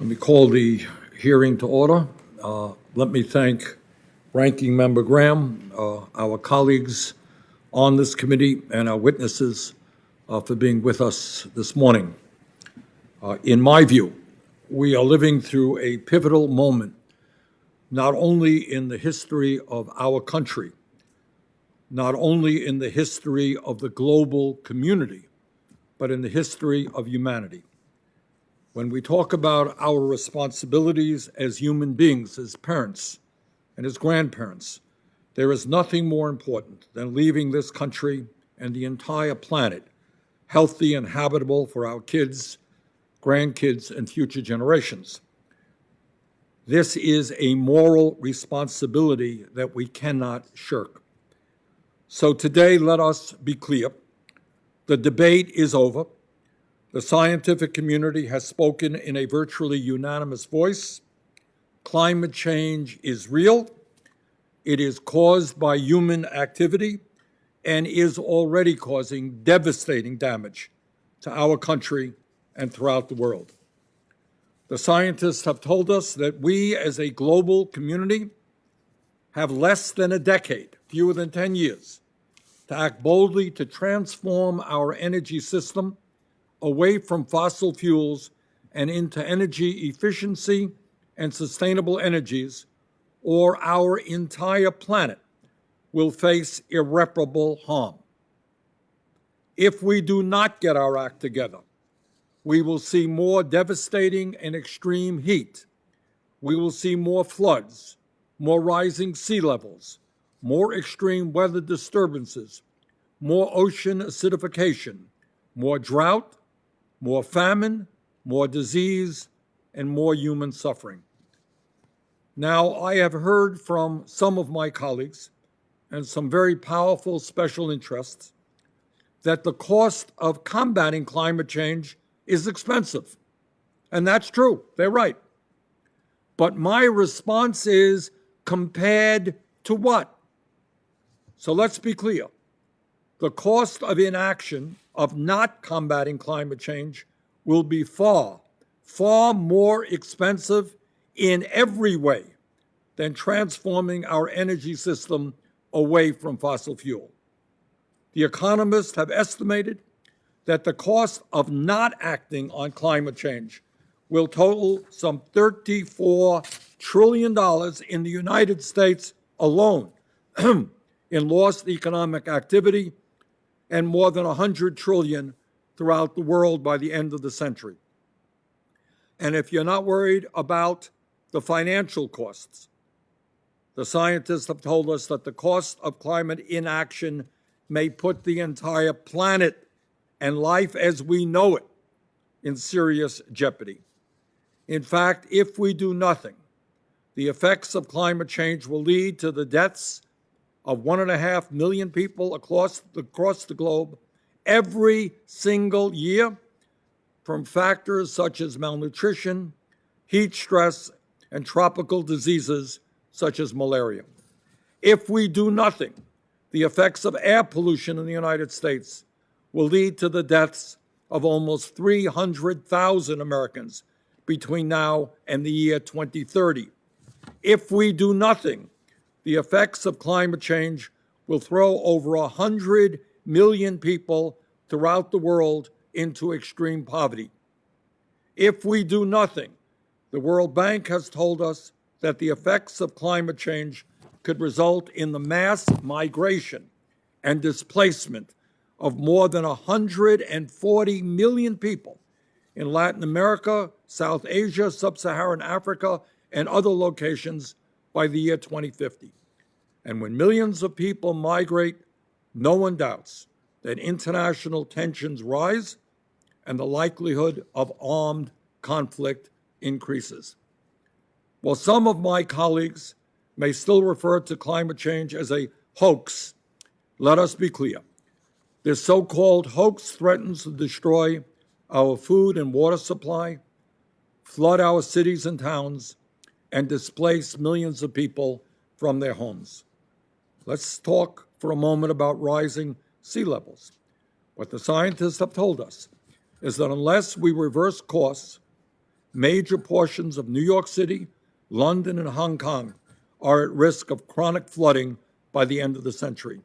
Let me call the hearing to order. Let me thank Ranking Member Graham, our colleagues on this committee, and our witnesses for being with us this morning. In my view, we are living through a pivotal moment, not only in the history of our country, not only in the history of the global community, but in the history of humanity. When we talk about our responsibilities as human beings, as parents and as grandparents, there is nothing more important than leaving this country and the entire planet healthy and habitable for our kids, grandkids, and future generations. This is a moral responsibility that we cannot shirk. So today, let us be clear. The debate is over. The scientific community has spoken in a virtually unanimous voice. Climate change is real. It is caused by human activity and is already causing devastating damage to our country and throughout the world. The scientists have told us that we as a global community have less than a decade, fewer than 10 years, to act boldly to transform our energy system away from fossil fuels and into energy efficiency and sustainable energies, or our entire planet will face irreparable harm. If we do not get our act together, we will see more devastating and extreme heat. We will see more floods, more rising sea levels, more extreme weather disturbances, more ocean acidification, more drought, more famine, more disease, and more human suffering. Now, I have heard from some of my colleagues and some very powerful special interests that the cost of combating climate change is expensive. And that's true, they're right. But my response is, compared to what? So let's be clear. The cost of inaction, of not combating climate change, will be far, far more expensive in every way than transforming our energy system away from fossil fuel. The economists have estimated that the cost of not acting on climate change will total some $34 trillion in the United States alone in lost economic activity, and more than $100 trillion throughout the world by the end of the century. And if you're not worried about the financial costs, the scientists have told us that the cost of climate inaction may put the entire planet and life as we know it in serious jeopardy. In fact, if we do nothing, the effects of climate change will lead to the deaths of 1.5 million people across the globe every single year from factors such as malnutrition, heat stress, and tropical diseases such as malaria. If we do nothing, the effects of air pollution in the United States will lead to the deaths of almost 300,000 Americans between now and the year 2030. If we do nothing, the effects of climate change will throw over 100 million people throughout the world into extreme poverty. If we do nothing, the World Bank has told us that the effects of climate change could result in the mass migration and displacement of more than 140 million people in Latin America, South Asia, Sub-Saharan Africa, and other locations by the year 2050. And when millions of people migrate, no one doubts that international tensions rise and the likelihood of armed conflict increases. While some of my colleagues may still refer to climate change as a hoax, let us be clear. This so-called hoax threatens to destroy our food and water supply, flood our cities and towns, and displace millions of people from their homes. Let's talk for a moment about rising sea levels. What the scientists have told us is that unless we reverse course major portions of New York City, London, and Hong Kong are at risk of chronic flooding by the end of the century,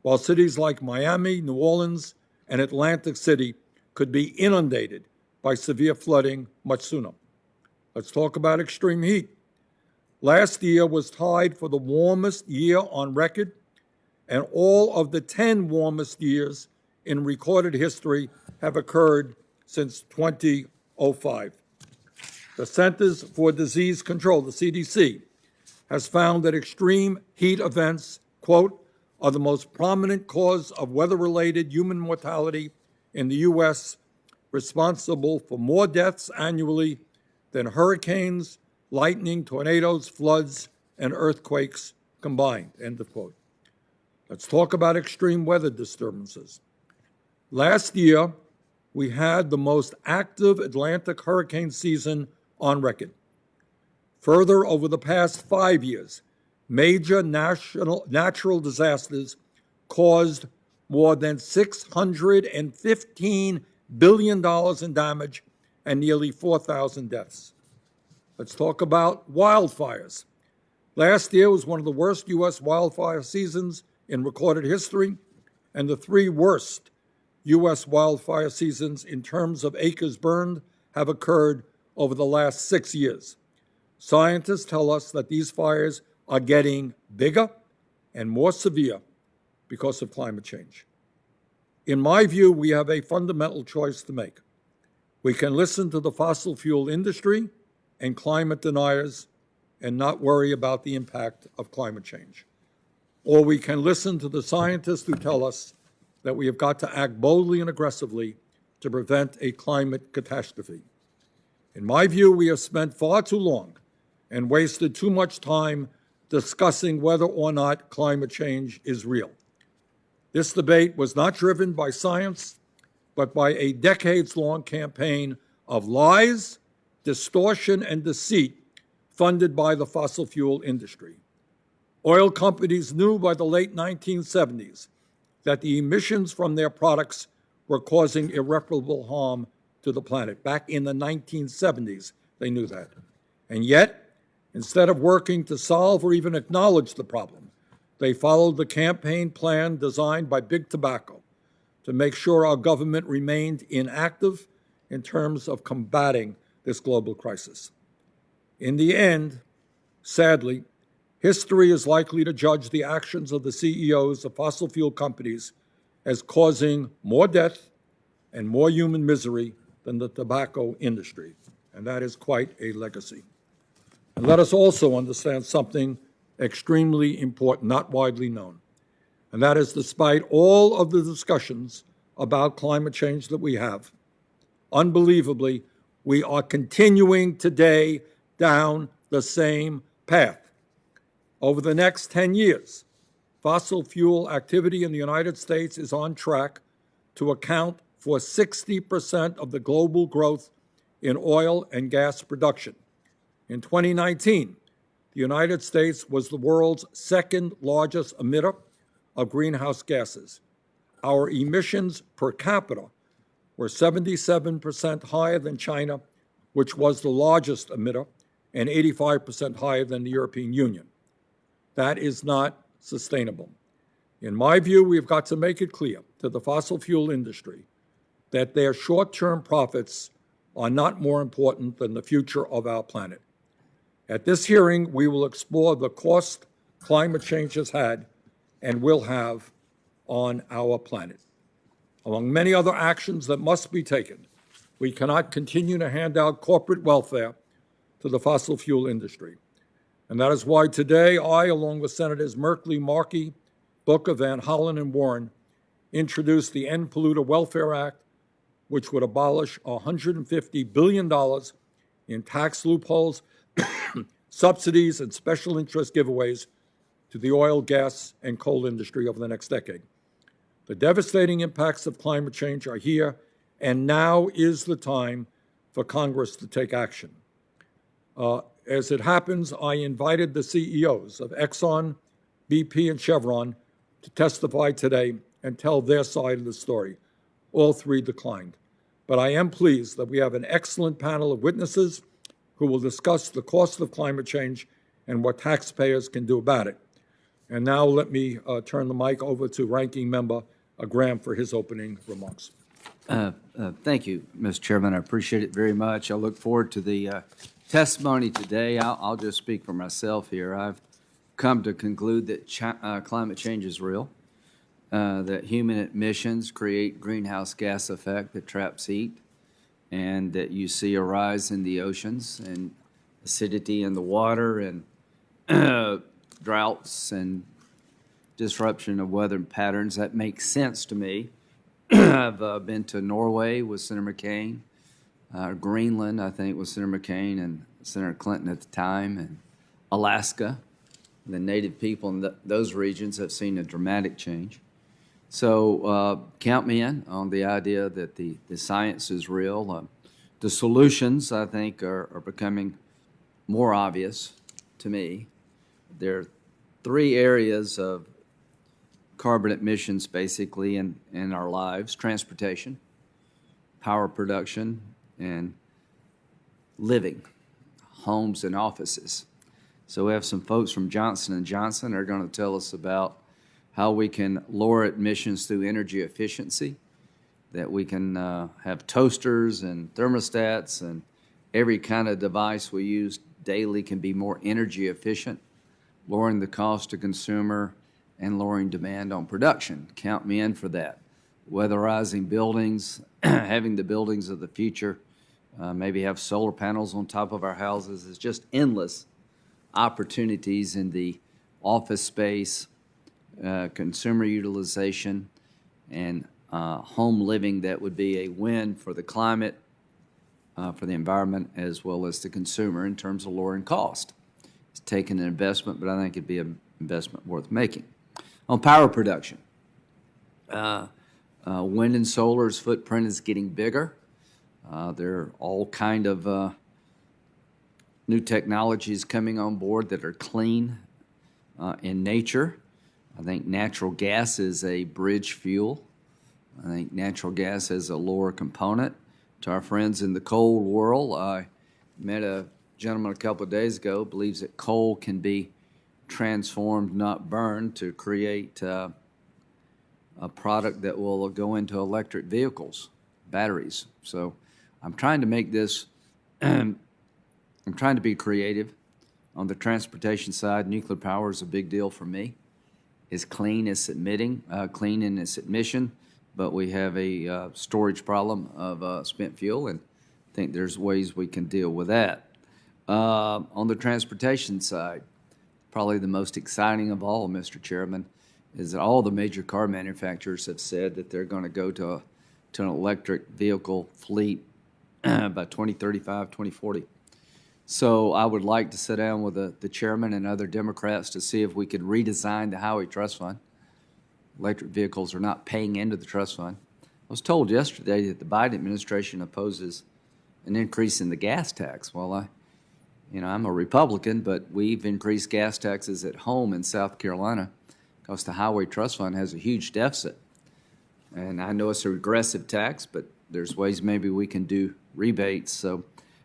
while cities like Miami, New Orleans, and Atlantic City could be inundated by severe flooding much sooner. Let's talk about extreme heat. Last year was tied for the warmest year on record, and all of the 10 warmest years in recorded history have occurred since 2005. The Centers for Disease Control, the CDC, has found that extreme heat events, quote, are the most prominent cause of weather-related human mortality in the U.S., responsible for more deaths annually than hurricanes, lightning, tornadoes, floods, and earthquakes combined, end of quote. Let's talk about extreme weather disturbances. Last year, we had the most active Atlantic hurricane season on record. Further, over the past 5 years, major natural disasters caused more than $615 billion in damage and nearly 4,000 deaths. Let's talk about wildfires. Last year was one of the worst U.S. wildfire seasons in recorded history, and the 3 worst U.S. wildfire seasons in terms of acres burned have occurred over the last 6 years. Scientists tell us that these fires are getting bigger and more severe because of climate change. In my view, we have a fundamental choice to make. We can listen to the fossil fuel industry and climate deniers and not worry about the impact of climate change. Or we can listen to the scientists who tell us that we have got to act boldly and aggressively to prevent a climate catastrophe. In my view, we have spent far too long and wasted too much time discussing whether or not climate change is real. This debate was not driven by science, but by a decades-long campaign of lies, distortion, and deceit funded by the fossil fuel industry. Oil companies knew by the late 1970s that the emissions from their products were causing irreparable harm to the planet. Back in the 1970s, they knew that. And yet, instead of working to solve or even acknowledge the problem, they followed the campaign plan designed by Big Tobacco to make sure our government remained inactive in terms of combating this global crisis. In the end, sadly, history is likely to judge the actions of the CEOs of fossil fuel companies as causing more death and more human misery than the tobacco industry, and that is quite a legacy. And let us also understand something extremely important, not widely known, and that is despite all of the discussions about climate change that we have, unbelievably, we are continuing today down the same path. Over the next 10 years, fossil fuel activity in the United States is on track to account for 60% of the global growth in oil and gas production. In 2019, the United States was the world's second largest emitter of greenhouse gases. Our emissions per capita were 77% higher than China, which was the largest emitter, and 85% higher than the European Union. That is not sustainable. In my view, we've got to make it clear to the fossil fuel industry that their short-term profits are not more important than the future of our planet. At this hearing, we will explore the cost climate change has had and will have on our planet. Among many other actions that must be taken, we cannot continue to hand out corporate welfare to the fossil fuel industry. And that is why today I, along with Senators Merkley, Markey, Booker, Van Hollen, and Warren, introduced the End Polluter Welfare Act, which would abolish $150 billion in tax loopholes, subsidies, and special interest giveaways to the oil, gas, and coal industry over the next decade. The devastating impacts of climate change are here, and now is the time for Congress to take action. As it happens, I invited the CEOs of Exxon, BP, and Chevron to testify today and tell their side of the story. All 3 declined. but I am pleased that we have an excellent panel of witnesses who will discuss the cost of climate change and what taxpayers can do about it. And now let me turn the mic over to Ranking Member Graham for his opening remarks. Thank you, Mr. Chairman. I appreciate it very much. I look forward to the testimony today. I'll just speak for myself here. I've come to conclude that climate change is real, that human emissions create greenhouse gas effect that traps heat, and that you see a rise in the oceans and acidity in the water and droughts and disruption of weather patterns. That makes sense to me. I've been to Norway with Senator McCain, Greenland, I think, with Senator McCain and Senator Clinton at the time, and Alaska. The native people in those regions have seen a dramatic change. So count me in on the idea that the science is real. The solutions, I think, are becoming more obvious to me. There are three areas of carbon emissions basically in our lives: transportation, power production, and living, homes and offices. So we have some folks from Johnson & Johnson are going to tell us about how we can lower emissions through energy efficiency, that we can have toasters and thermostats and every kind of device we use daily can be more energy efficient, lowering the cost to consumer and lowering demand on production. Count me in for that. Weatherizing buildings, having the buildings of the future, maybe have solar panels on top of our houses. It's just endless opportunities in the office space, consumer utilization, and home living that would be a win for the climate, for the environment, as well as the consumer in terms of lowering cost. It's taken an investment, but I think it'd be an investment worth making. On power production, wind and solar's footprint is getting bigger. There are all kind of new technologies coming on board that are clean in nature. I think natural gas is a bridge fuel. I think natural gas has a lower component. To our friends in the coal world, I met a gentleman a couple of days ago, believes that coal can be transformed, not burned, to create a product that will go into electric vehicles, batteries. So I'm trying to make this, I'm trying to be creative. On the transportation side, nuclear power is a big deal for me. It's clean in its emission, but we have a storage problem of spent fuel, and I think there's ways we can deal with that. On the transportation side, probably the most exciting of all, Mr. Chairman, is that all the major car manufacturers have said that they're going to go to an electric vehicle fleet by 2035, 2040. So I would like to sit down with the chairman and other Democrats to see if we could redesign the Highway Trust Fund. Electric vehicles are not paying into the trust fund. I was told yesterday that the Biden administration opposes an increase in the gas tax. Well, I'm a Republican, but we've increased gas taxes at home in South Carolina because the Highway Trust Fund has a huge deficit. And I know it's a regressive tax, but there's ways maybe we can do rebates. So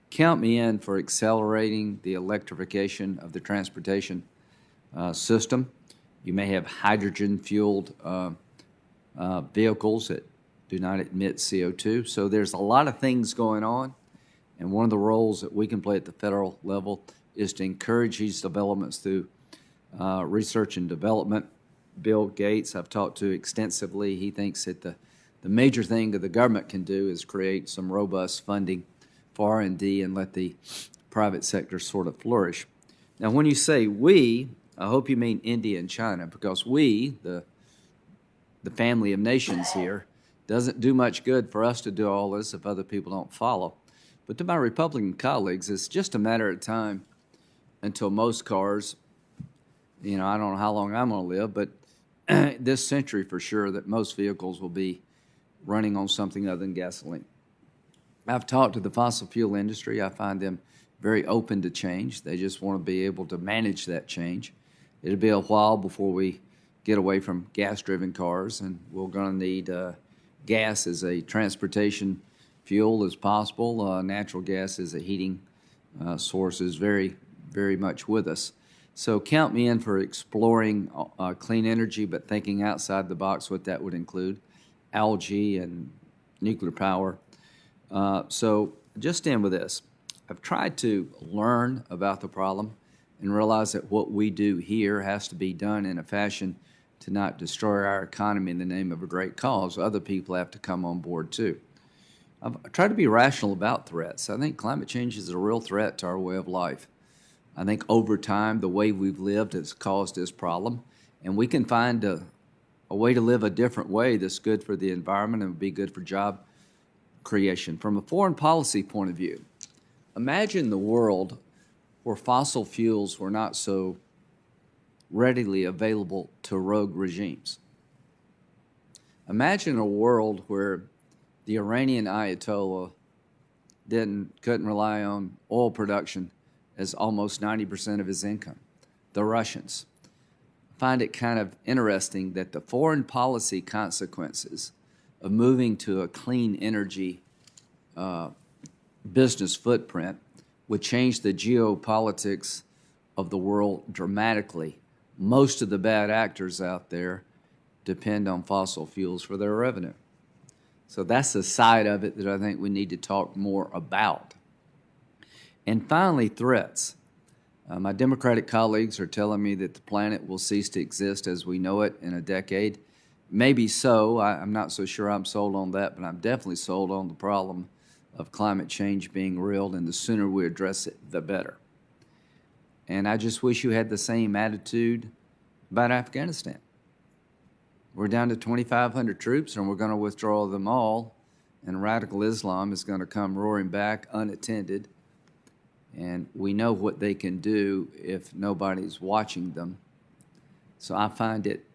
count me in for accelerating the electrification of the transportation system. You may have hydrogen-fueled vehicles that do not emit CO2. So there's a lot of things going on. And one of the roles that we can play at the federal level is to encourage these developments through research and development. Bill Gates, I've talked to extensively. He thinks that the major thing that the government can do is create some robust funding for R&D and let the private sector sort of flourish. Now, when you say we, I hope you mean India and China, because we, the family of nations here, doesn't do much good for us to do all this if other people don't follow. But to my Republican colleagues, it's just a matter of time until most cars, I don't know how long I'm going to live, but this century for sure, that most vehicles will be running on something other than gasoline. I've talked to the fossil fuel industry. I find them very open to change. They just want to be able to manage that change. It'll be a while before we get away from gas-driven cars, and we're going to need gas as a transportation fuel as possible. Natural gas as a heating source is very, very much with us. So count me in for exploring clean energy, but thinking outside the box what that would include, algae and nuclear power. So just end with this. I've tried to learn about the problem and realize that what we do here has to be done in a fashion to not destroy our economy in the name of a great cause. Other people have to come on board too. I've tried to be rational about threats. I think climate change is a real threat to our way of life. I think over time, the way we've lived has caused this problem, and we can find a way to live a different way that's good for the environment and would be good for job creation. From a foreign policy point of view, imagine the world where fossil fuels were not so readily available to rogue regimes. Imagine a world where the Iranian Ayatollah couldn't rely on oil production as almost 90% of his income. The Russians. I find it kind of interesting that the foreign policy consequences of moving to a clean energy business footprint would change the geopolitics of the world dramatically. Most of the bad actors out there depend on fossil fuels for their revenue. So that's the side of it that I think we need to talk more about. And finally, threats. My Democratic colleagues are telling me that the planet will cease to exist as we know it in a decade. Maybe so. I'm not so sure I'm sold on that, but I'm definitely sold on the problem of climate change being real, and the sooner we address it, the better. And I just wish you had the same attitude about Afghanistan. We're down to 2,500 troops, and we're going to withdraw them all, and radical Islam is going to come roaring back unattended. And we know what they can do if nobody's watching them. So I find it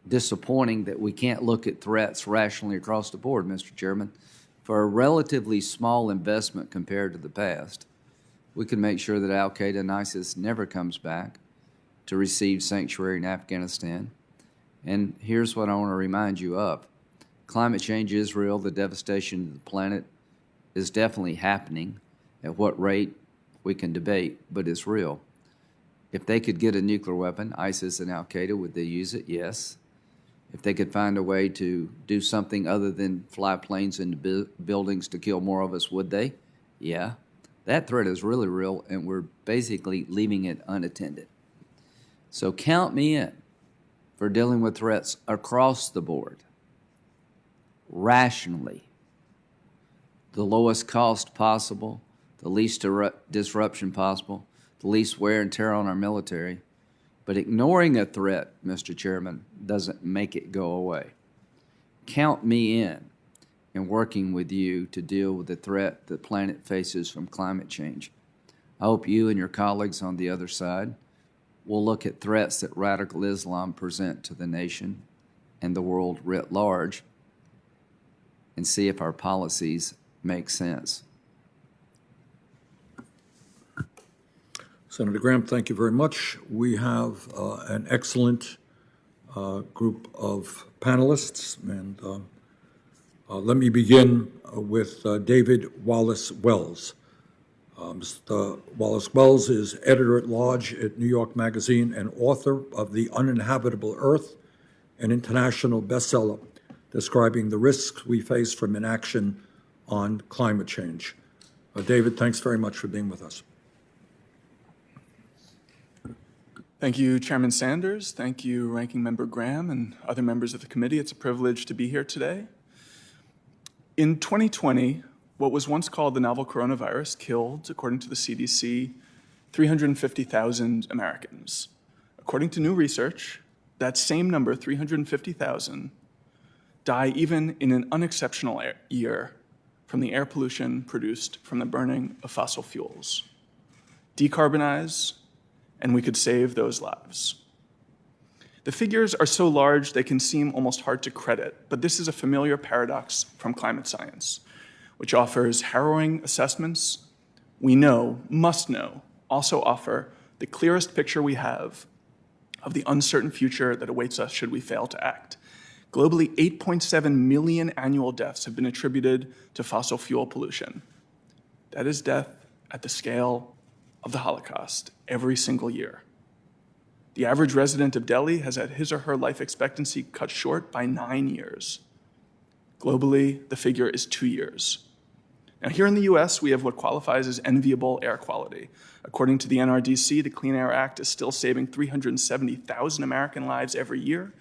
disappointing that we can't look at threats rationally across the board, Mr. Chairman. For a relatively small investment compared to the past, we can make sure that al-Qaeda and ISIS never comes back to receive sanctuary in Afghanistan. And here's what I want to remind you of. Climate change is real. The devastation of the planet is definitely happening. At what rate, we can debate, but it's real. If they could get a nuclear weapon, ISIS and al-Qaeda, would they use it? Yes. If they could find a way to do something other than fly planes into buildings to kill more of us, would they? Yeah. That threat is really real, and we're basically leaving it unattended. So count me in for dealing with threats across the board, rationally, the lowest cost possible, the least disruption possible, the least wear and tear on our military. But ignoring a threat, Mr. Chairman, doesn't make it go away. Count me in working with you to deal with the threat the planet faces from climate change. I hope you and your colleagues on the other side will look at threats that radical Islam present to the nation and the world writ large and see if our policies make sense. Senator Graham, thank you very much. We have an excellent group of panelists, and let me begin with David Wallace-Wells. Mr. Wallace-Wells is editor-at-large at New York Magazine and author of The Uninhabitable Earth, an international bestseller describing the risks we face from inaction on climate change. David, thanks very much for being with us. Thank you, Chairman Sanders. Thank you, Ranking Member Graham and other members of the committee. It's a privilege to be here today. In 2020, what was once called the novel coronavirus killed, according to the CDC, 350,000 Americans. According to new research, that same number, 350,000, die even in an unexceptional year from the air pollution produced from the burning of fossil fuels. Decarbonize, and we could save those lives. The figures are so large they can seem almost hard to credit, but this is a familiar paradox from climate science, which offers harrowing assessments we know, must know, also offer the clearest picture we have of the uncertain future that awaits us should we fail to act. Globally, 8.7 million annual deaths have been attributed to fossil fuel pollution. That is death at the scale of the Holocaust every single year. The average resident of Delhi has had his or her life expectancy cut short by 9 years. Globally, the figure is 2 years. Now, here in the US, we have what qualifies as enviable air quality. According to the NRDC, the Clean Air Act is still saving 370,000 American lives every year,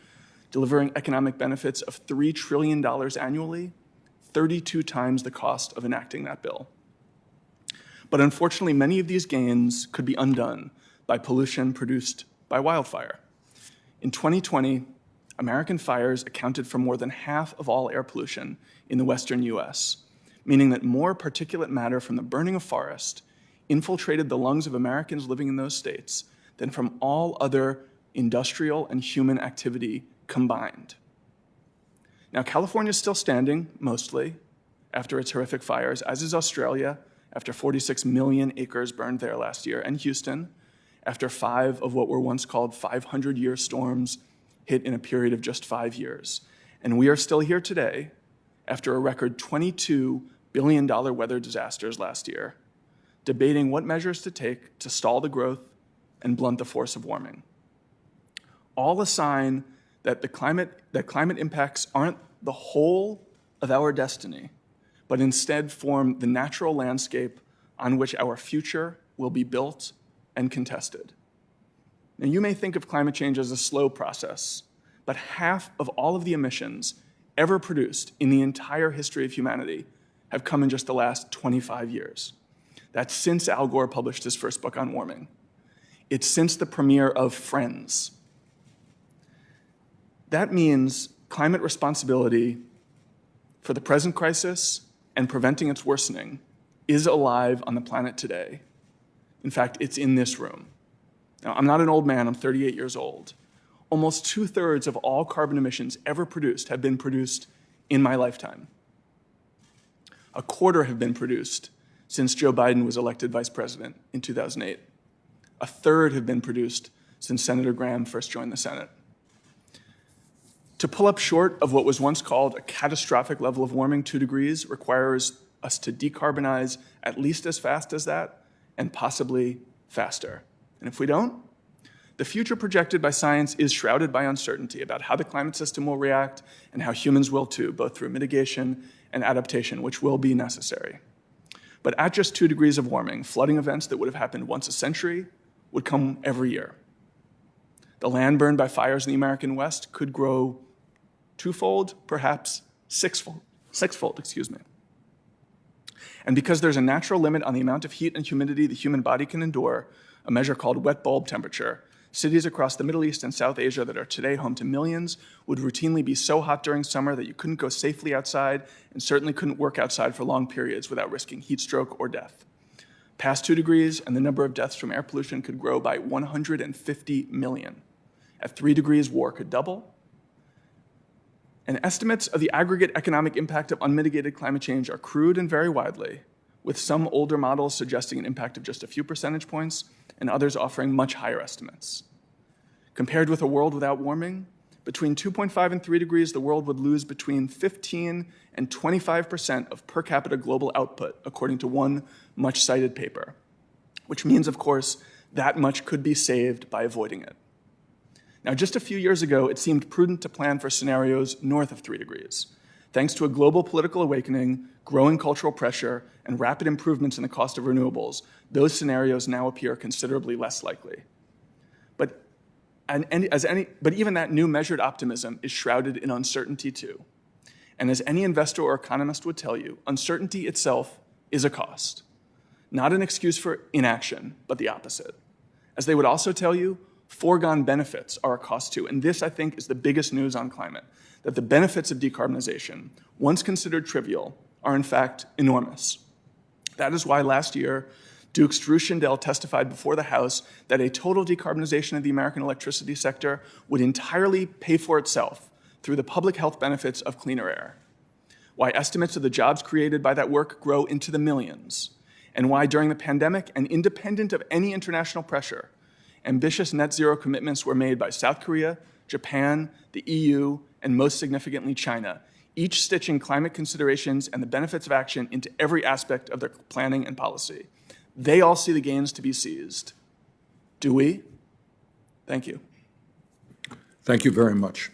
delivering economic benefits of $3 trillion annually, 32 times the cost of enacting that bill. But unfortunately, many of these gains could be undone by pollution produced by wildfire. In 2020, American fires accounted for more than half of all air pollution in the western US, meaning that more particulate matter from the burning of forest infiltrated the lungs of Americans living in those states than from all other industrial and human activity combined. Now, California is still standing, mostly, after its horrific fires, as is Australia, after 46 million acres burned there last year, and Houston, after 5 of what were once called 500-year storms hit in a period of just 5 years. And we are still here today, after a record $22 billion weather disasters last year, debating what measures to take to stall the growth and blunt the force of warming. All a sign that climate impacts aren't the whole of our destiny, but instead form the natural landscape on which our future will be built and contested. Now, you may think of climate change as a slow process, but half of all of the emissions ever produced in the entire history of humanity have come in just the last 25 years. That's since Al Gore published his first book on warming. It's since the premiere of Friends. That means climate responsibility for the present crisis and preventing its worsening is alive on the planet today. In fact, it's in this room. Now, I'm not an old man, I'm 38 years old. Almost 2/3 of all carbon emissions ever produced have been produced in my lifetime. 1/4 have been produced since Joe Biden was elected vice president in 2008. 1/3 have been produced since Senator Graham first joined the Senate. To pull up short of what was once called a catastrophic level of warming, 2 degrees, requires us to decarbonize at least as fast as that, and possibly faster. And if we don't, the future projected by science is shrouded by uncertainty about how the climate system will react and how humans will too, both through mitigation and adaptation, which will be necessary. But at just 2 degrees of warming, flooding events that would have happened once a century would come every year. The land burned by fires in the American West could grow 2-fold, perhaps 6-fold, excuse me. And because there's a natural limit on the amount of heat and humidity the human body can endure, a measure called wet bulb temperature, cities across the Middle East and South Asia that are today home to millions would routinely be so hot during summer that you couldn't go safely outside and certainly couldn't work outside for long periods without risking heat stroke or death. Past 2 degrees, and the number of deaths from air pollution could grow by 150 million. At 3 degrees, war could double. And estimates of the aggregate economic impact of unmitigated climate change are crude and vary widely, with some older models suggesting an impact of just a few percentage points and others offering much higher estimates. Compared with a world without warming, between 2.5 and 3 degrees, the world would lose between 15 and 25% of per capita global output, according to one much cited paper, which means, of course, that much could be saved by avoiding it. Now, just a few years ago, it seemed prudent to plan for scenarios north of 3 degrees. Thanks to a global political awakening, growing cultural pressure, and rapid improvements in the cost of renewables, those scenarios now appear considerably less likely. But even that new measured optimism is shrouded in uncertainty too. And as any investor or economist would tell you, uncertainty itself is a cost. Not an excuse for inaction, but the opposite. As they would also tell you, foregone benefits are a cost too. And this, I think, is the biggest news on climate, that the benefits of decarbonization, once considered trivial, are in fact enormous. That is why last year, Duke's Drew Shindell testified before the House that a total decarbonization of the American electricity sector would entirely pay for itself through the public health benefits of cleaner air. Why estimates of the jobs created by that work grow into the millions, and why during the pandemic, and independent of any international pressure, ambitious net zero commitments were made by South Korea, Japan, the EU, and most significantly China, each stitching climate considerations and the benefits of action into every aspect of their planning and policy. They all see the gains to be seized. Do we? Thank you. Thank you very much.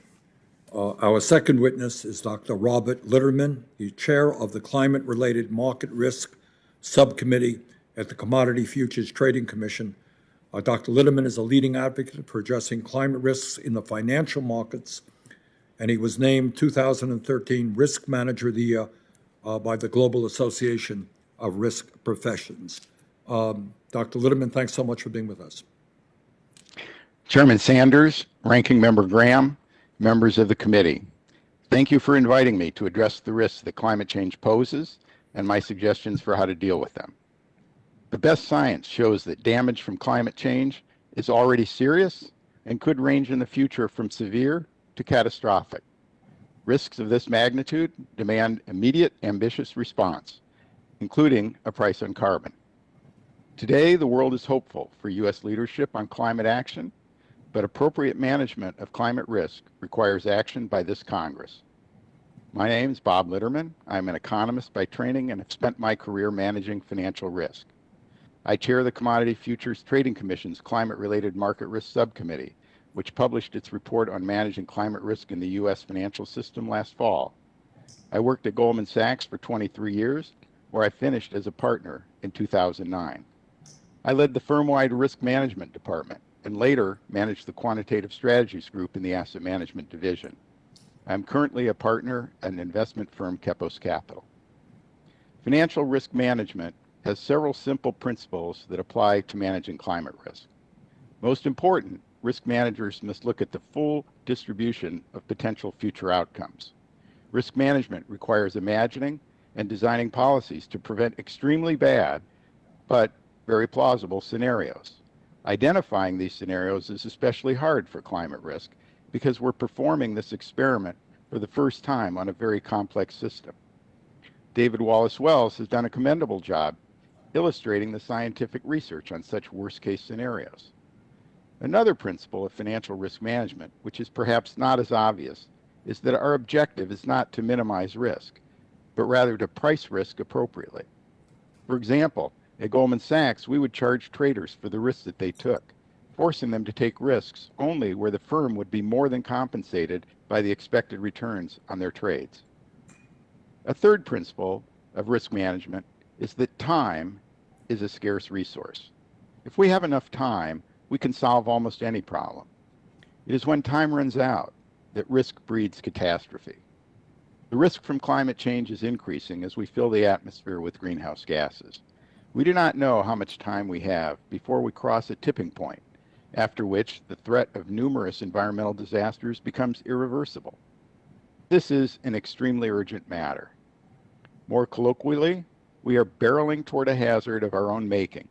Our second witness is Dr. Robert Litterman, the chair of the Climate-Related Market Risk Subcommittee at the Commodity Futures Trading Commission. Dr. Litterman is a leading advocate for addressing climate risks in the financial markets, and he was named 2013 Risk Manager of the Year by the Global Association of Risk Professions. Dr. Litterman, thanks so much for being with us. Chairman Sanders, Ranking Member Graham, members of the committee, thank you for inviting me to address the risks that climate change poses and my suggestions for how to deal with them. The best science shows that damage from climate change is already serious and could range in the future from severe to catastrophic. Risks of this magnitude demand immediate, ambitious response, including a price on carbon. Today, the world is hopeful for U.S. leadership on climate action, but appropriate management of climate risk requires action by this Congress. My name is Bob Litterman. I'm an economist by training and have spent my career managing financial risk. I chair the Commodity Futures Trading Commission's Climate-Related Market Risk Subcommittee, which published its report on managing climate risk in the U.S. financial system last fall. I worked at Goldman Sachs for 23 years, where I finished as a partner in 2009. I led the firm-wide risk management department and later managed the quantitative strategies group in the asset management division. I'm currently a partner at an investment firm, Kepos Capital. Financial risk management has several simple principles that apply to managing climate risk. Most important, risk managers must look at the full distribution of potential future outcomes. Risk management requires imagining and designing policies to prevent extremely bad, but very plausible scenarios. Identifying these scenarios is especially hard for climate risk because we're performing this experiment for the first time on a very complex system. David Wallace-Wells has done a commendable job illustrating the scientific research on such worst-case scenarios. Another principle of financial risk management, which is perhaps not as obvious, is that our objective is not to minimize risk, but rather to price risk appropriately. For example, at Goldman Sachs, we would charge traders for the risks that they took, forcing them to take risks only where the firm would be more than compensated by the expected returns on their trades. A third principle of risk management is that time is a scarce resource. If we have enough time, we can solve almost any problem. It is when time runs out that risk breeds catastrophe. The risk from climate change is increasing as we fill the atmosphere with greenhouse gases. We do not know how much time we have before we cross a tipping point, after which the threat of numerous environmental disasters becomes irreversible. This is an extremely urgent matter. More colloquially, we are barreling toward a hazard of our own making.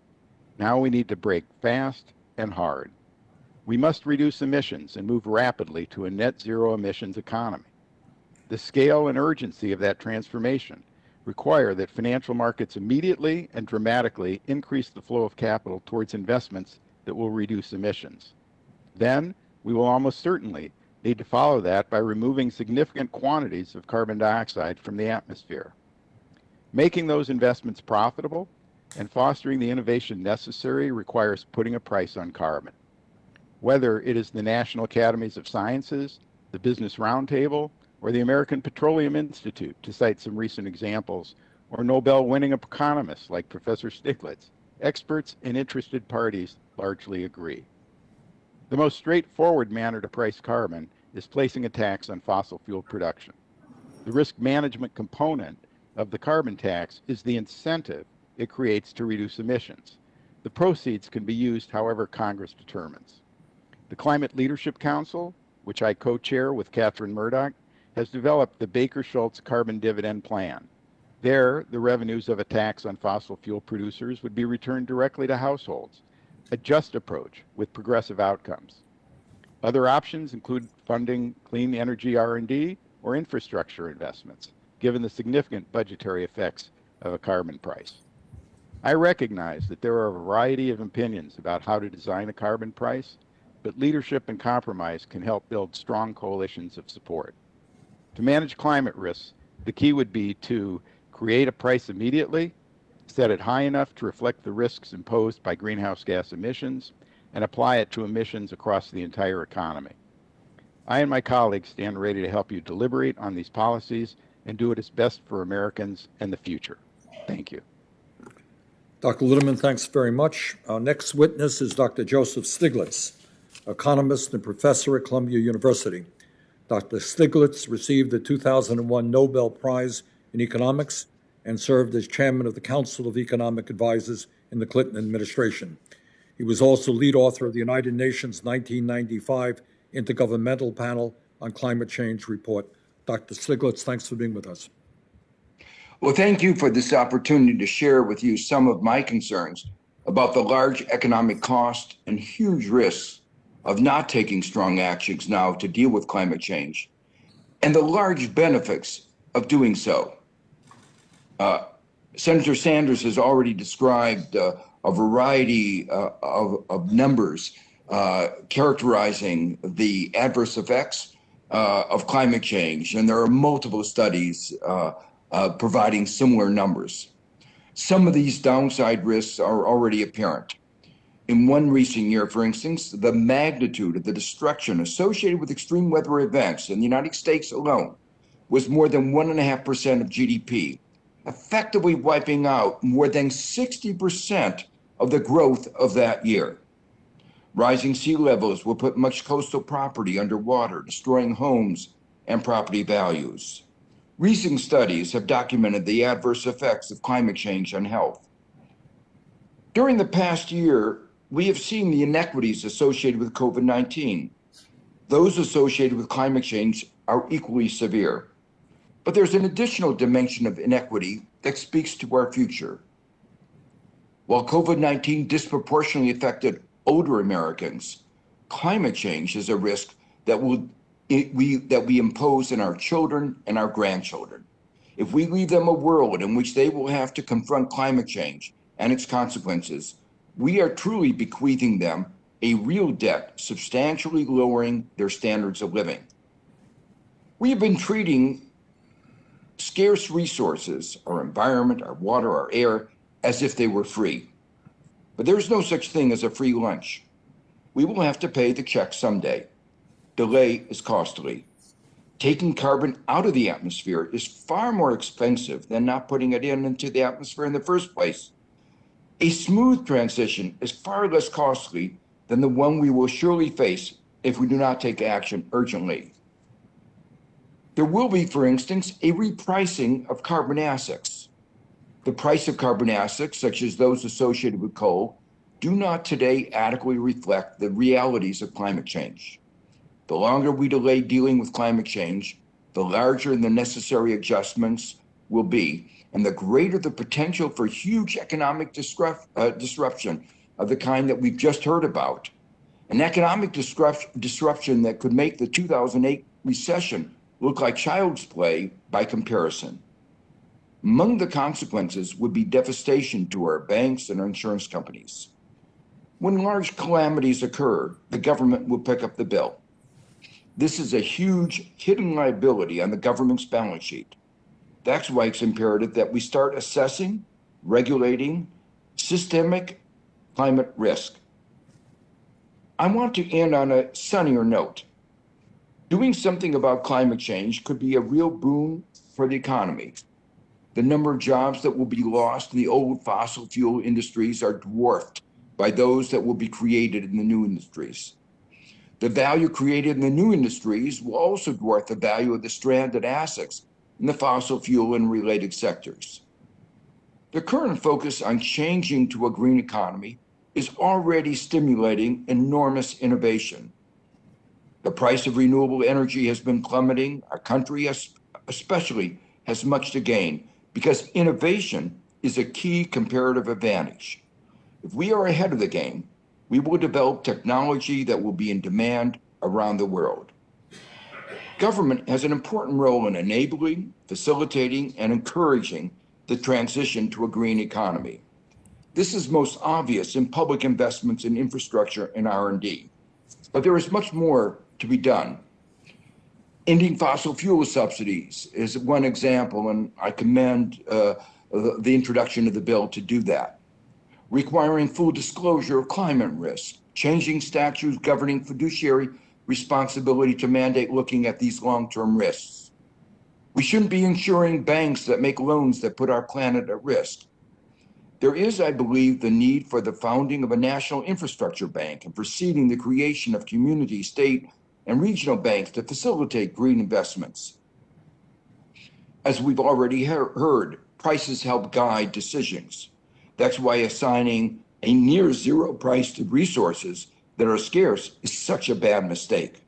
Now we need to brake fast and hard. We must reduce emissions and move rapidly to a net zero emissions economy. The scale and urgency of that transformation require that financial markets immediately and dramatically increase the flow of capital towards investments that will reduce emissions. Then, we will almost certainly need to follow that by removing significant quantities of carbon dioxide from the atmosphere. Making those investments profitable and fostering the innovation necessary requires putting a price on carbon. Whether it is the National Academies of Sciences, the Business Roundtable, or the American Petroleum Institute, to cite some recent examples, or Nobel-winning economists like Professor Stiglitz, experts and interested parties largely agree. The most straightforward manner to price carbon is placing a tax on fossil fuel production. The risk management component of the carbon tax is the incentive it creates to reduce emissions. The proceeds can be used however Congress determines. The Climate Leadership Council, which I co-chair with Catherine Murdoch, has developed the Baker-Schultz Carbon Dividend Plan. There, the revenues of a tax on fossil fuel producers would be returned directly to households, a just approach with progressive outcomes. Other options include funding clean energy R&D or infrastructure investments, given the significant budgetary effects of a carbon price. I recognize that there are a variety of opinions about how to design a carbon price, but leadership and compromise can help build strong coalitions of support. To manage climate risks, the key would be to create a price immediately, set it high enough to reflect the risks imposed by greenhouse gas emissions, and apply it to emissions across the entire economy. I and my colleagues stand ready to help you deliberate on these policies and do what is best for Americans and the future. Thank you. Dr. Litterman, thanks very much. Our next witness is Dr. Joseph Stiglitz, economist and professor at Columbia University. Dr. Stiglitz received the 2001 Nobel Prize in Economics and served as chairman of the Council of Economic Advisors in the Clinton administration. He was also lead author of the United Nations 1995 Intergovernmental Panel on Climate Change report. Dr. Stiglitz, thanks for being with us. Well, thank you for this opportunity to share with you some of my concerns about the large economic cost and huge risks of not taking strong actions now to deal with climate change, and the large benefits of doing so. Senator Sanders has already described a variety of numbers characterizing the adverse effects of climate change, and there are multiple studies providing similar numbers. Some of these downside risks are already apparent. In one recent year, for instance, the magnitude of the destruction associated with extreme weather events in the United States alone was more than 1.5% of GDP, effectively wiping out more than 60% of the growth of that year. Rising sea levels will put much coastal property underwater, destroying homes and property values. Recent studies have documented the adverse effects of climate change on health. During the past year, we have seen the inequities associated with COVID-19. Those associated with climate change are equally severe. But there's an additional dimension of inequity that speaks to our future. While COVID-19 disproportionately affected older Americans, climate change is a risk that we impose on our children and our grandchildren. If we leave them a world in which they will have to confront climate change and its consequences, we are truly bequeathing them a real debt, substantially lowering their standards of living. We have been treating scarce resources, our environment, our water, our air, as if they were free. But there's no such thing as a free lunch. We will have to pay the check someday. Delay is costly. Taking carbon out of the atmosphere is far more expensive than not putting it into the atmosphere in the first place. A smooth transition is far less costly than the one we will surely face if we do not take action urgently. There will be, for instance, a repricing of carbon assets. The price of carbon assets, such as those associated with coal, do not today adequately reflect the realities of climate change. The longer we delay dealing with climate change, the larger the necessary adjustments will be, and the greater the potential for huge economic disruption of the kind that we've just heard about. An economic disruption that could make the 2008 recession look like child's play by comparison. Among the consequences would be devastation to our banks and our insurance companies. When large calamities occur, the government will pick up the bill. This is a huge hidden liability on the government's balance sheet. That's why it's imperative that we start assessing, regulating systemic climate risk. I want to end on a sunnier note. Doing something about climate change could be a real boon for the economy. The number of jobs that will be lost in the old fossil fuel industries are dwarfed by those that will be created in the new industries. The value created in the new industries will also dwarf the value of the stranded assets in the fossil fuel and related sectors. The current focus on changing to a green economy is already stimulating enormous innovation. The price of renewable energy has been plummeting. Our country especially has much to gain because innovation is a key comparative advantage. If we are ahead of the game, we will develop technology that will be in demand around the world. Government has an important role in enabling, facilitating, and encouraging the transition to a green economy. This is most obvious in public investments in infrastructure and R&D, but there is much more to be done. Ending fossil fuel subsidies is one example, and I commend the introduction of the bill to do that. Requiring full disclosure of climate risk, changing statutes governing fiduciary responsibility to mandate looking at these long-term risks. We shouldn't be insuring banks that make loans that put our planet at risk. There is, I believe, the need for the founding of a national infrastructure bank and preceding the creation of community, state, and regional banks to facilitate green investments. As we've already heard, prices help guide decisions. That's why assigning a near zero price to resources that are scarce is such a bad mistake.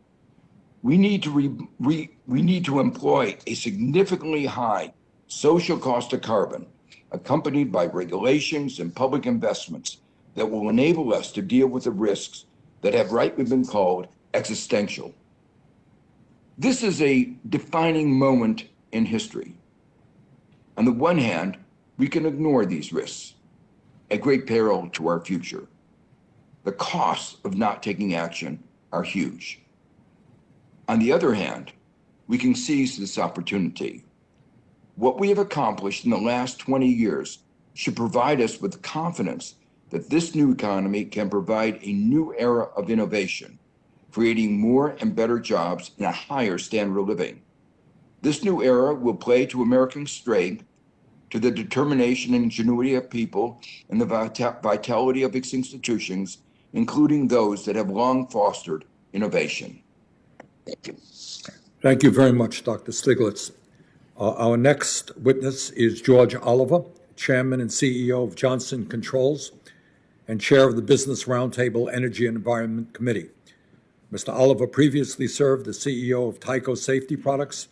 We need to employ a significantly high social cost of carbon, accompanied by regulations and public investments that will enable us to deal with the risks that have rightly been called existential. This is a defining moment in history. On the one hand, we can ignore these risks, at great peril to our future. The costs of not taking action are huge. On the other hand, we can seize this opportunity. What we have accomplished in the last 20 years should provide us with confidence that this new economy can provide a new era of innovation, creating more and better jobs and a higher standard of living. This new era will play to American strength, to the determination and ingenuity of people, and the vitality of its institutions, including those that have long fostered innovation. Thank you. Thank you very much, Dr. Stiglitz. Our next witness is George Oliver, Chairman and CEO of Johnson Controls and Chair of the Business Roundtable Energy and Environment Committee. Mr. Oliver previously served as CEO of Tyco Safety Products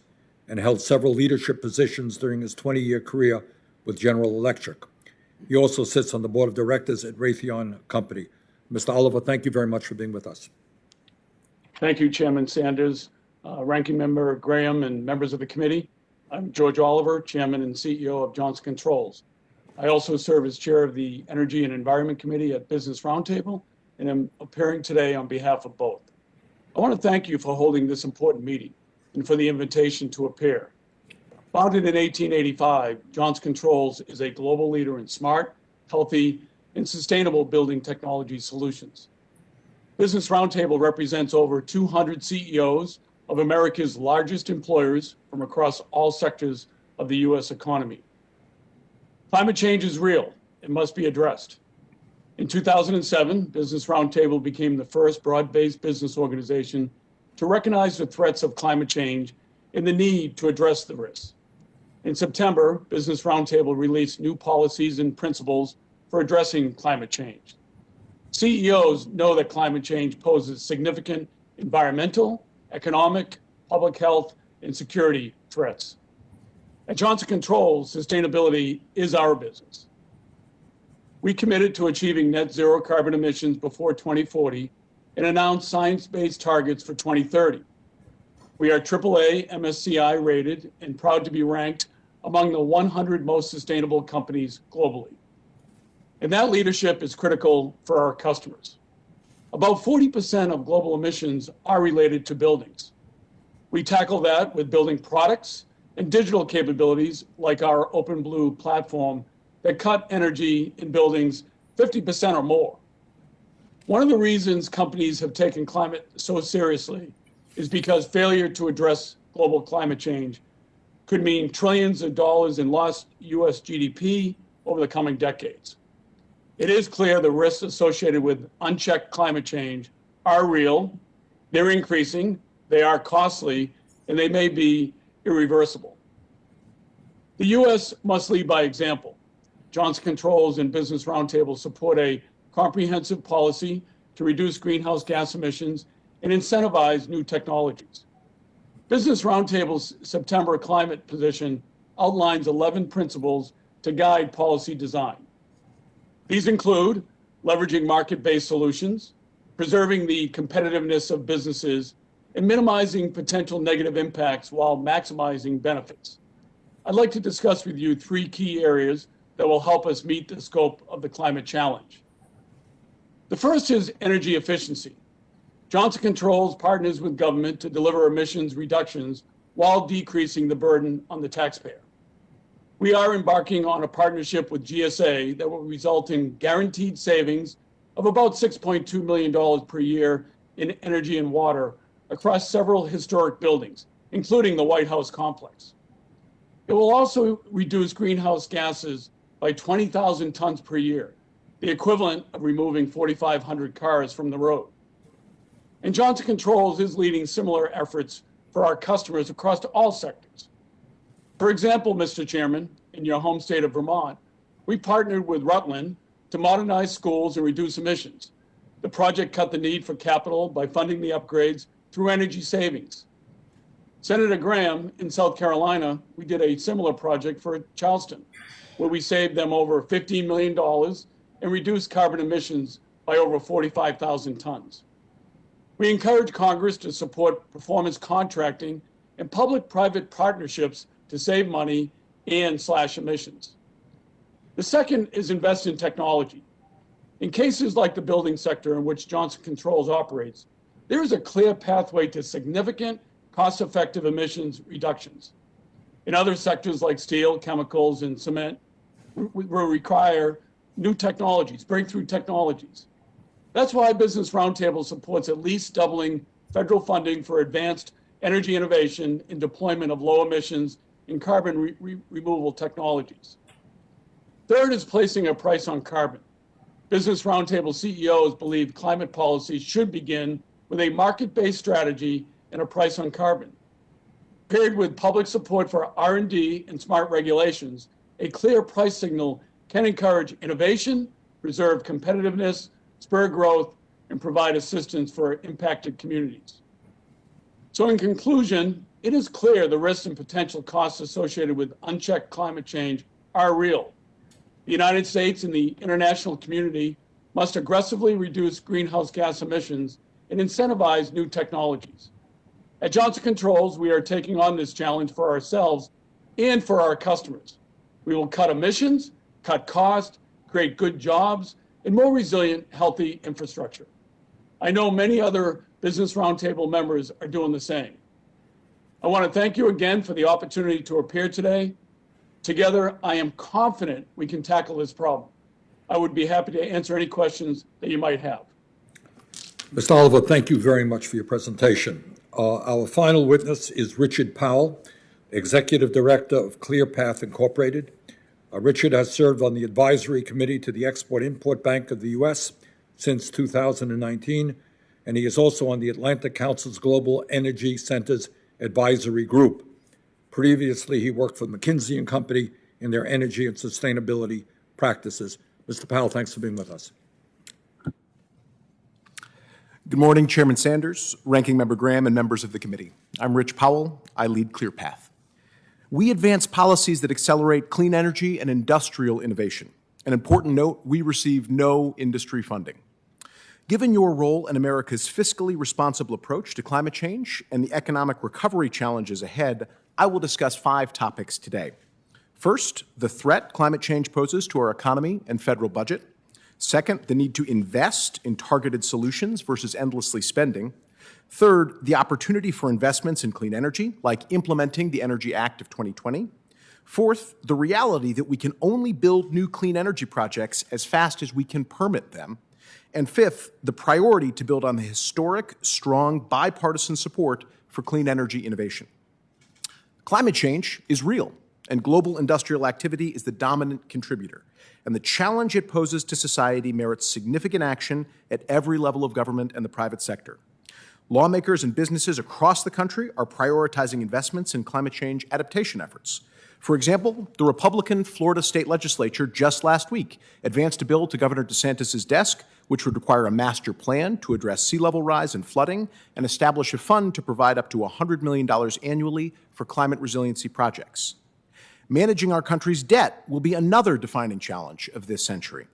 and held several leadership positions during his 20-year career with General Electric. He also sits on the board of directors at Raytheon Company. Mr. Oliver, thank you very much for being with us. Thank you, Chairman Sanders, Ranking Member Graham, and members of the committee. I'm George Oliver, Chairman and CEO of Johnson Controls. I also serve as Chair of the Energy and Environment Committee at Business Roundtable, and I'm appearing today on behalf of both. I want to thank you for holding this important meeting and for the invitation to appear. Founded in 1885, Johnson Controls is a global leader in smart, healthy, and sustainable building technology solutions. Business Roundtable represents over 200 CEOs of America's largest employers from across all sectors of the U.S. economy. Climate change is real and must be addressed. In 2007, Business Roundtable became the first broad-based business organization to recognize the threats of climate change and the need to address the risks. In September, Business Roundtable released new policies and principles for addressing climate change. CEOs know that climate change poses significant environmental, economic, public health, and security threats. At Johnson Controls, sustainability is our business. We committed to achieving net zero carbon emissions before 2040 and announced science-based targets for 2030. We are AAA MSCI rated and proud to be ranked among the 100 most sustainable companies globally. And that leadership is critical for our customers. About 40% of global emissions are related to buildings. We tackle that with building products and digital capabilities like our OpenBlue platform that cut energy in buildings 50% or more. One of the reasons companies have taken climate so seriously is because failure to address global climate change could mean trillions of dollars in lost US GDP over the coming decades. It is clear the risks associated with unchecked climate change are real, they're increasing, they are costly, and they may be irreversible. The US must lead by example. Johnson Controls and Business Roundtable support a comprehensive policy to reduce greenhouse gas emissions and incentivize new technologies. Business Roundtable's September climate position outlines 11 principles to guide policy design. These include leveraging market-based solutions, preserving the competitiveness of businesses, and minimizing potential negative impacts while maximizing benefits. I'd like to discuss with you 3 key areas that will help us meet the scope of the climate challenge. The first is energy efficiency. Johnson Controls partners with government to deliver emissions reductions while decreasing the burden on the taxpayer. We are embarking on a partnership with GSA that will result in guaranteed savings of about $6.2 million per year in energy and water across several historic buildings, including the White House complex. It will also reduce greenhouse gases by 20,000 tons per year, the equivalent of removing 4,500 cars from the road. And Johnson Controls is leading similar efforts for our customers across all sectors. For example, Mr. Chairman, in your home state of Vermont, we partnered with Rutland to modernize schools and reduce emissions. The project cut the need for capital by funding the upgrades through energy savings. Senator Graham, in South Carolina, we did a similar project for Charleston, where we saved them over $15 million and reduced carbon emissions by over 45,000 tons. We encourage Congress to support performance contracting and public-private partnerships to save money and slash emissions. The second is invest in technology. In cases like the building sector in which Johnson Controls operates, there is a clear pathway to significant cost-effective emissions reductions. In other sectors like steel, chemicals, and cement, we require new technologies, breakthrough technologies. That's why Business Roundtable supports at least doubling federal funding for advanced energy innovation and deployment of low emissions and carbon removal technologies. Third is placing a price on carbon. Business Roundtable CEOs believe climate policy should begin with a market-based strategy and a price on carbon. Paired with public support for R&D and smart regulations, a clear price signal can encourage innovation, preserve competitiveness, spur growth, and provide assistance for impacted communities. So in conclusion, it is clear the risks and potential costs associated with unchecked climate change are real. The United States and the international community must aggressively reduce greenhouse gas emissions and incentivize new technologies. At Johnson Controls, we are taking on this challenge for ourselves and for our customers. We will cut emissions, cut costs, create good jobs, and more resilient, healthy infrastructure. I know many other Business Roundtable members are doing the same. I want to thank you again for the opportunity to appear today. Together, I am confident we can tackle this problem. I would be happy to answer any questions that you might have. Mr. Oliver, thank you very much for your presentation. Our final witness is Richard Powell, Executive Director of ClearPath Incorporated. Richard has served on the advisory committee to the Export-Import Bank of the U.S. since 2019, and he is also on the Atlantic Council's Global Energy Centers Advisory Group. Previously, he worked for McKinsey & Company in their energy and sustainability practices. Mr. Powell, thanks for being with us. Good morning, Chairman Sanders, Ranking Member Graham, and members of the committee. I'm Rich Powell. I lead ClearPath. We advance policies that accelerate clean energy and industrial innovation. An important note, we receive no industry funding. Given your role in America's fiscally responsible approach to climate change and the economic recovery challenges ahead, I will discuss 5 topics today. First, the threat climate change poses to our economy and federal budget. Second, the need to invest in targeted solutions versus endlessly spending. Third, the opportunity for investments in clean energy, like implementing the Energy Act of 2020. Fourth, the reality that we can only build new clean energy projects as fast as we can permit them. And fifth, the priority to build on the historic, strong, bipartisan support for clean energy innovation. Climate change is real, and global industrial activity is the dominant contributor. And the challenge it poses to society merits significant action at every level of government and the private sector. Lawmakers and businesses across the country are prioritizing investments in climate change adaptation efforts. For example, the Republican Florida State Legislature just last week advanced a bill to Governor DeSantis' desk, which would require a master plan to address sea level rise and flooding and establish a fund to provide up to $100 million annually for climate resiliency projects. Managing our country's debt will be another defining challenge of this century.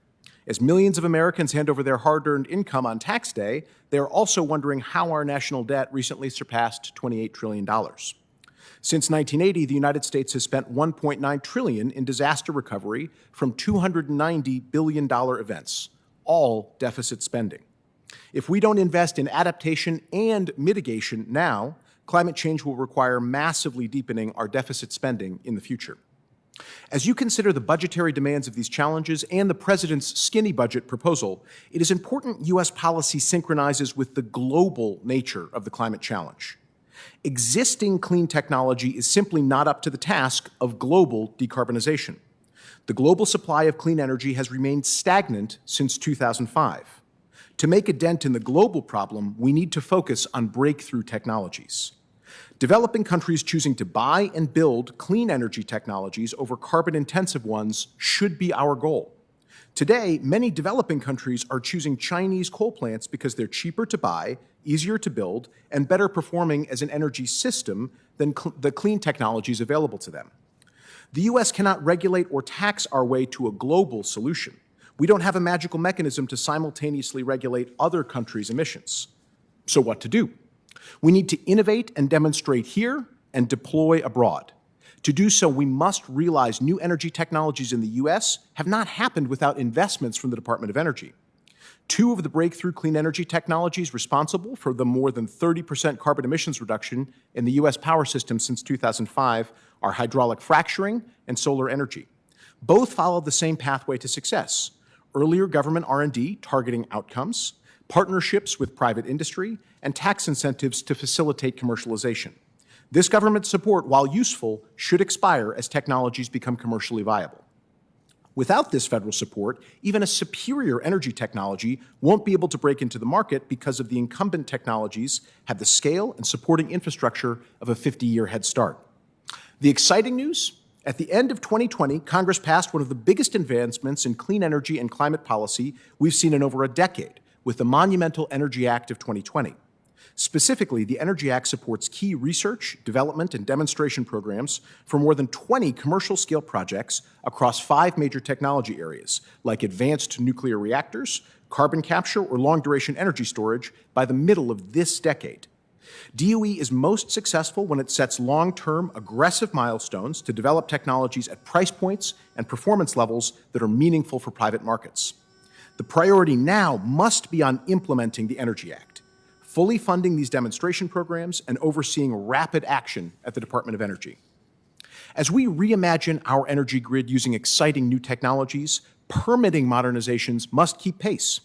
As millions of Americans hand over their hard-earned income on tax day, they are also wondering how our national debt recently surpassed $28 trillion. Since 1980, the United States has spent $1.9 trillion in disaster recovery from $290 billion events, all deficit spending. If we don't invest in adaptation and mitigation now, climate change will require massively deepening our deficit spending in the future. As you consider the budgetary demands of these challenges and the President's skinny budget proposal, it is important U.S. policy synchronizes with the global nature of the climate challenge. Existing clean technology is simply not up to the task of global decarbonization. The global supply of clean energy has remained stagnant since 2005. To make a dent in the global problem, we need to focus on breakthrough technologies. Developing countries choosing to buy and build clean energy technologies over carbon-intensive ones should be our goal. Today, many developing countries are choosing Chinese coal plants because they're cheaper to buy, easier to build, and better performing as an energy system than the clean technologies available to them. The U.S. cannot regulate or tax our way to a global solution. We don't have a magical mechanism to simultaneously regulate other countries' emissions. So what to do? We need to innovate and demonstrate here and deploy abroad. To do so, we must realize new energy technologies in the U.S. have not happened without investments from the Department of Energy. Two of the breakthrough clean energy technologies responsible for the more than 30% carbon emissions reduction in the U.S. power system since 2005 are hydraulic fracturing and solar energy. Both follow the same pathway to success: earlier government R&D targeting outcomes, partnerships with private industry, and tax incentives to facilitate commercialization. This government support, while useful, should expire as technologies become commercially viable. Without this federal support, even a superior energy technology won't be able to break into the market because of the incumbent technologies have the scale and supporting infrastructure of a 50-year head start. The exciting news? At the end of 2020, Congress passed one of the biggest advancements in clean energy and climate policy we've seen in over a decade, with the monumental Energy Act of 2020. Specifically, the Energy Act supports key research, development, and demonstration programs for more than 20 commercial-scale projects across 5 major technology areas, like advanced nuclear reactors, carbon capture, or long-duration energy storage by the middle of this decade. DOE is most successful when it sets long-term, aggressive milestones to develop technologies at price points and performance levels that are meaningful for private markets. The priority now must be on implementing the Energy Act, fully funding these demonstration programs and overseeing rapid action at the Department of Energy. As we reimagine our energy grid using exciting new technologies, permitting modernizations must keep pace.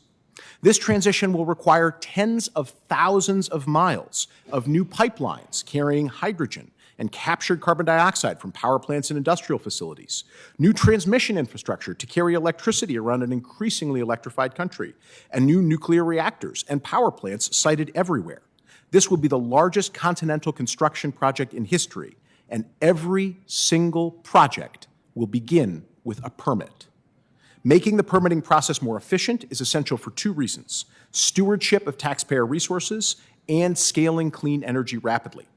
This transition will require tens of thousands of miles of new pipelines carrying hydrogen and captured carbon dioxide from power plants and industrial facilities, new transmission infrastructure to carry electricity around an increasingly electrified country, and new nuclear reactors and power plants sited everywhere. This will be the largest continental construction project in history, and every single project will begin with a permit. Making the permitting process more efficient is essential for 2 reasons: stewardship of taxpayer resources and scaling clean energy rapidly.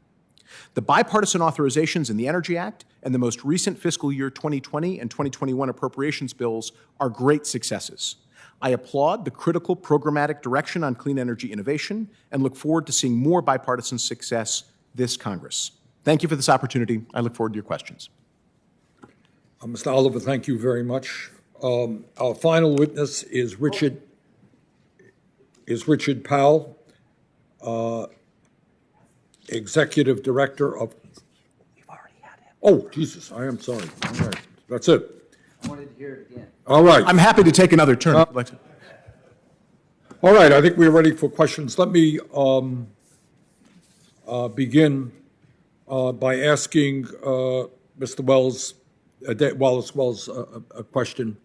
The bipartisan authorizations in the Energy Act and the most recent fiscal year 2020 and 2021 appropriations bills are great successes. I applaud the critical programmatic direction on clean energy innovation and look forward to seeing more bipartisan success this Congress. Thank you for this opportunity. I look forward to your questions. Mr. Oliver, thank you very much. Our final witness is Richard Powell, Executive Director of. We've already had him. Oh, Jesus, I am sorry. All right, that's it. I wanted to hear it again. All right. I'm happy to take another turn. All right, I think we're ready for questions. Let me begin by asking Mr. Wallace-Wells a question.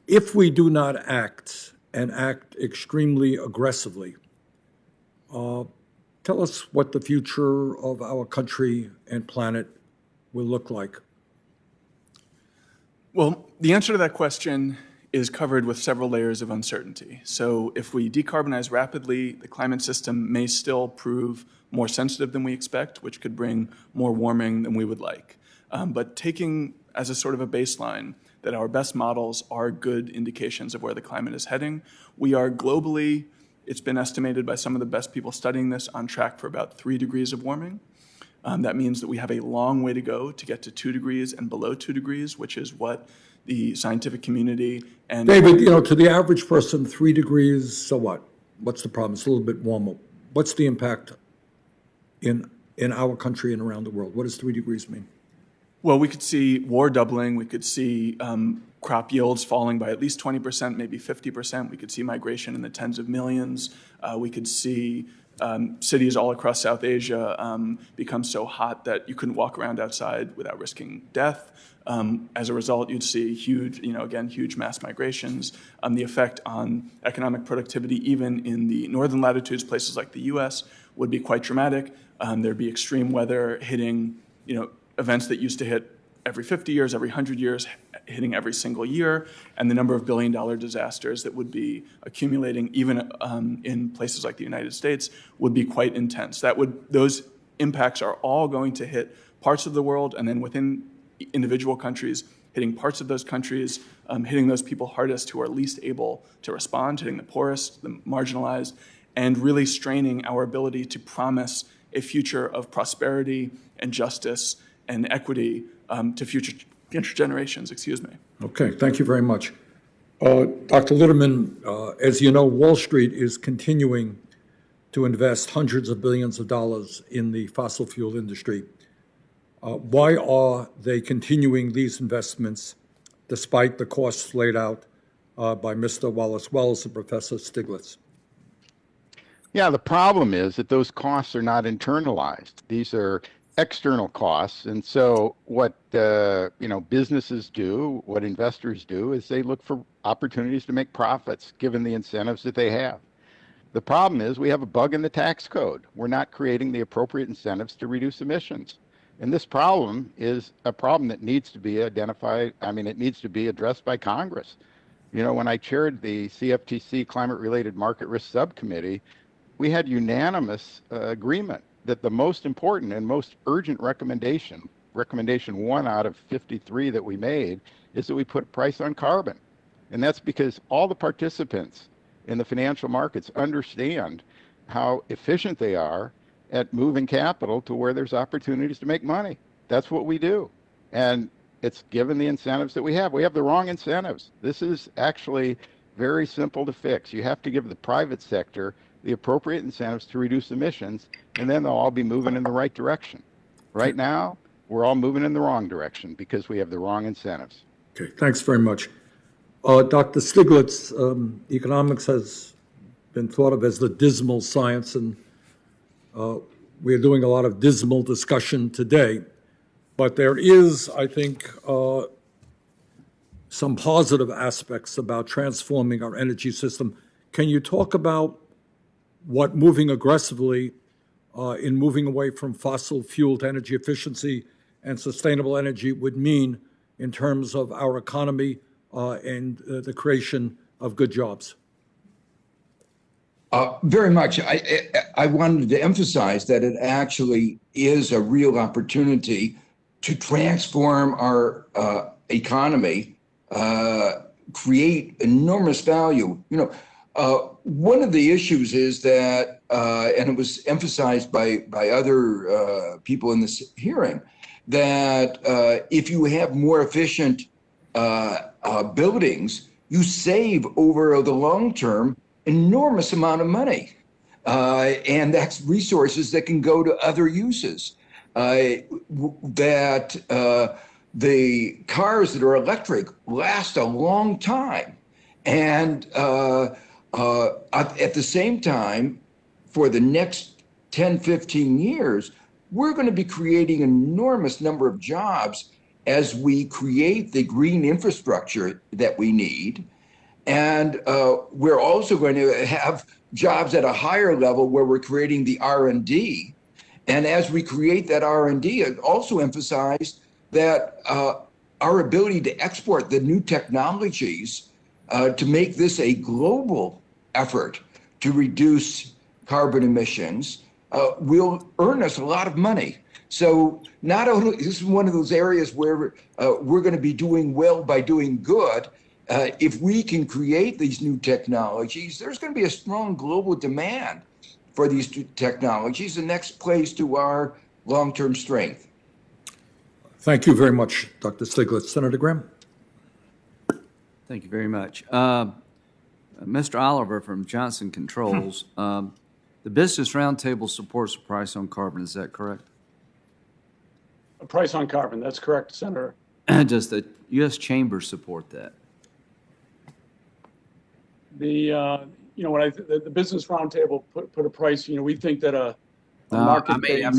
If we do not act and act extremely aggressively, tell us what the future of our country and planet will look like. Well, the answer to that question is covered with several layers of uncertainty. So if we decarbonize rapidly, the climate system may still prove more sensitive than we expect, which could bring more warming than we would like. But taking as a sort of a baseline that our best models are good indications of where the climate is heading, we are globally, it's been estimated by some of the best people studying this, on track for about 3 degrees of warming. That means that we have a long way to go to get to 2 degrees and below 2 degrees, which is what the scientific community and David, to the average person, 3 degrees, so what? What's the problem? It's a little bit warmer. What's the impact in our country and around the world? What does 3 degrees mean? Well, we could see war doubling. We could see crop yields falling by at least 20%, maybe 50%. We could see migration in the tens of millions. We could see cities all across South Asia become so hot that you couldn't walk around outside without risking death. As a result, you'd see huge mass migrations. The effect on economic productivity, even in the northern latitudes, places like the U.S., would be quite dramatic. There'd be extreme weather hitting, events that used to hit every 50 years, every 100 years, hitting every single year, and the number of billion-dollar disasters that would be accumulating, even in places like the United States, would be quite intense. Those impacts are all going to hit parts of the world, and then within individual countries, hitting parts of those countries, hitting those people hardest who are least able to respond, hitting the poorest, the marginalized, and really straining our ability to promise a future of prosperity and justice and equity to future generations. Okay, thank you very much. Dr. Litterman, as you know, Wall Street is continuing to invest hundreds of billions of dollars in the fossil fuel industry. Why are they continuing these investments despite the costs laid out by Mr. Wallace-Wells and Professor Stiglitz? Yeah, the problem is that those costs are not internalized. These are external costs. And so what businesses do, what investors do, is they look for opportunities to make profits given the incentives that they have. The problem is we have a bug in the tax code. We're not creating the appropriate incentives to reduce emissions. And this problem is a problem that needs to be identified. It needs to be addressed by Congress. When I chaired the CFTC Climate-Related Market Risk Subcommittee, we had unanimous agreement that the most important and most urgent recommendation 1 out of 53 that we made, is that we put a price on carbon. And that's because all the participants in the financial markets understand how efficient they are at moving capital to where there's opportunities to make money. That's what we do. And it's given the incentives that we have. We have the wrong incentives. This is actually very simple to fix. You have to give the private sector the appropriate incentives to reduce emissions, and then they'll all be moving in the right direction. Right now, we're all moving in the wrong direction because we have the wrong incentives. Okay, thanks very much. Dr. Stiglitz, economics has been thought of as the dismal science, and we're doing a lot of dismal discussion today. But there is, I think, some positive aspects about transforming our energy system. Can you talk about what moving aggressively in moving away from fossil fuel to energy efficiency and sustainable energy would mean in terms of our economy and the creation of good jobs? Very much. I wanted to emphasize that it actually is a real opportunity to transform our economy, create enormous value. One of the issues is that, and it was emphasized by other people in this hearing, that if you have more efficient buildings, you save over the long term enormous amount of money. And that's resources that can go to other uses. The cars that are electric last a long time. And at the same time, for the next 10, 15 years, we're going to be creating an enormous number of jobs as we create the green infrastructure that we need. And we're also going to have jobs at a higher level where we're creating the R&D. And as we create that R&D, it also emphasized that our ability to export the new technologies to make this a global effort to reduce carbon emissions will earn us a lot of money. So not only, this is one of those areas where we're going to be doing well by doing good. If we can create these new technologies, there's going to be a strong global demand for these technologies. The next plays to our long-term strength. Thank you very much, Dr. Stiglitz. Senator Graham? Thank you very much. Mr. Oliver from Johnson Controls, the Business Roundtable supports the price on carbon, is that correct? A price on carbon, that's correct, Senator. Does the U.S. Chamber support that? The Business Roundtable put a price, we think that a market-based.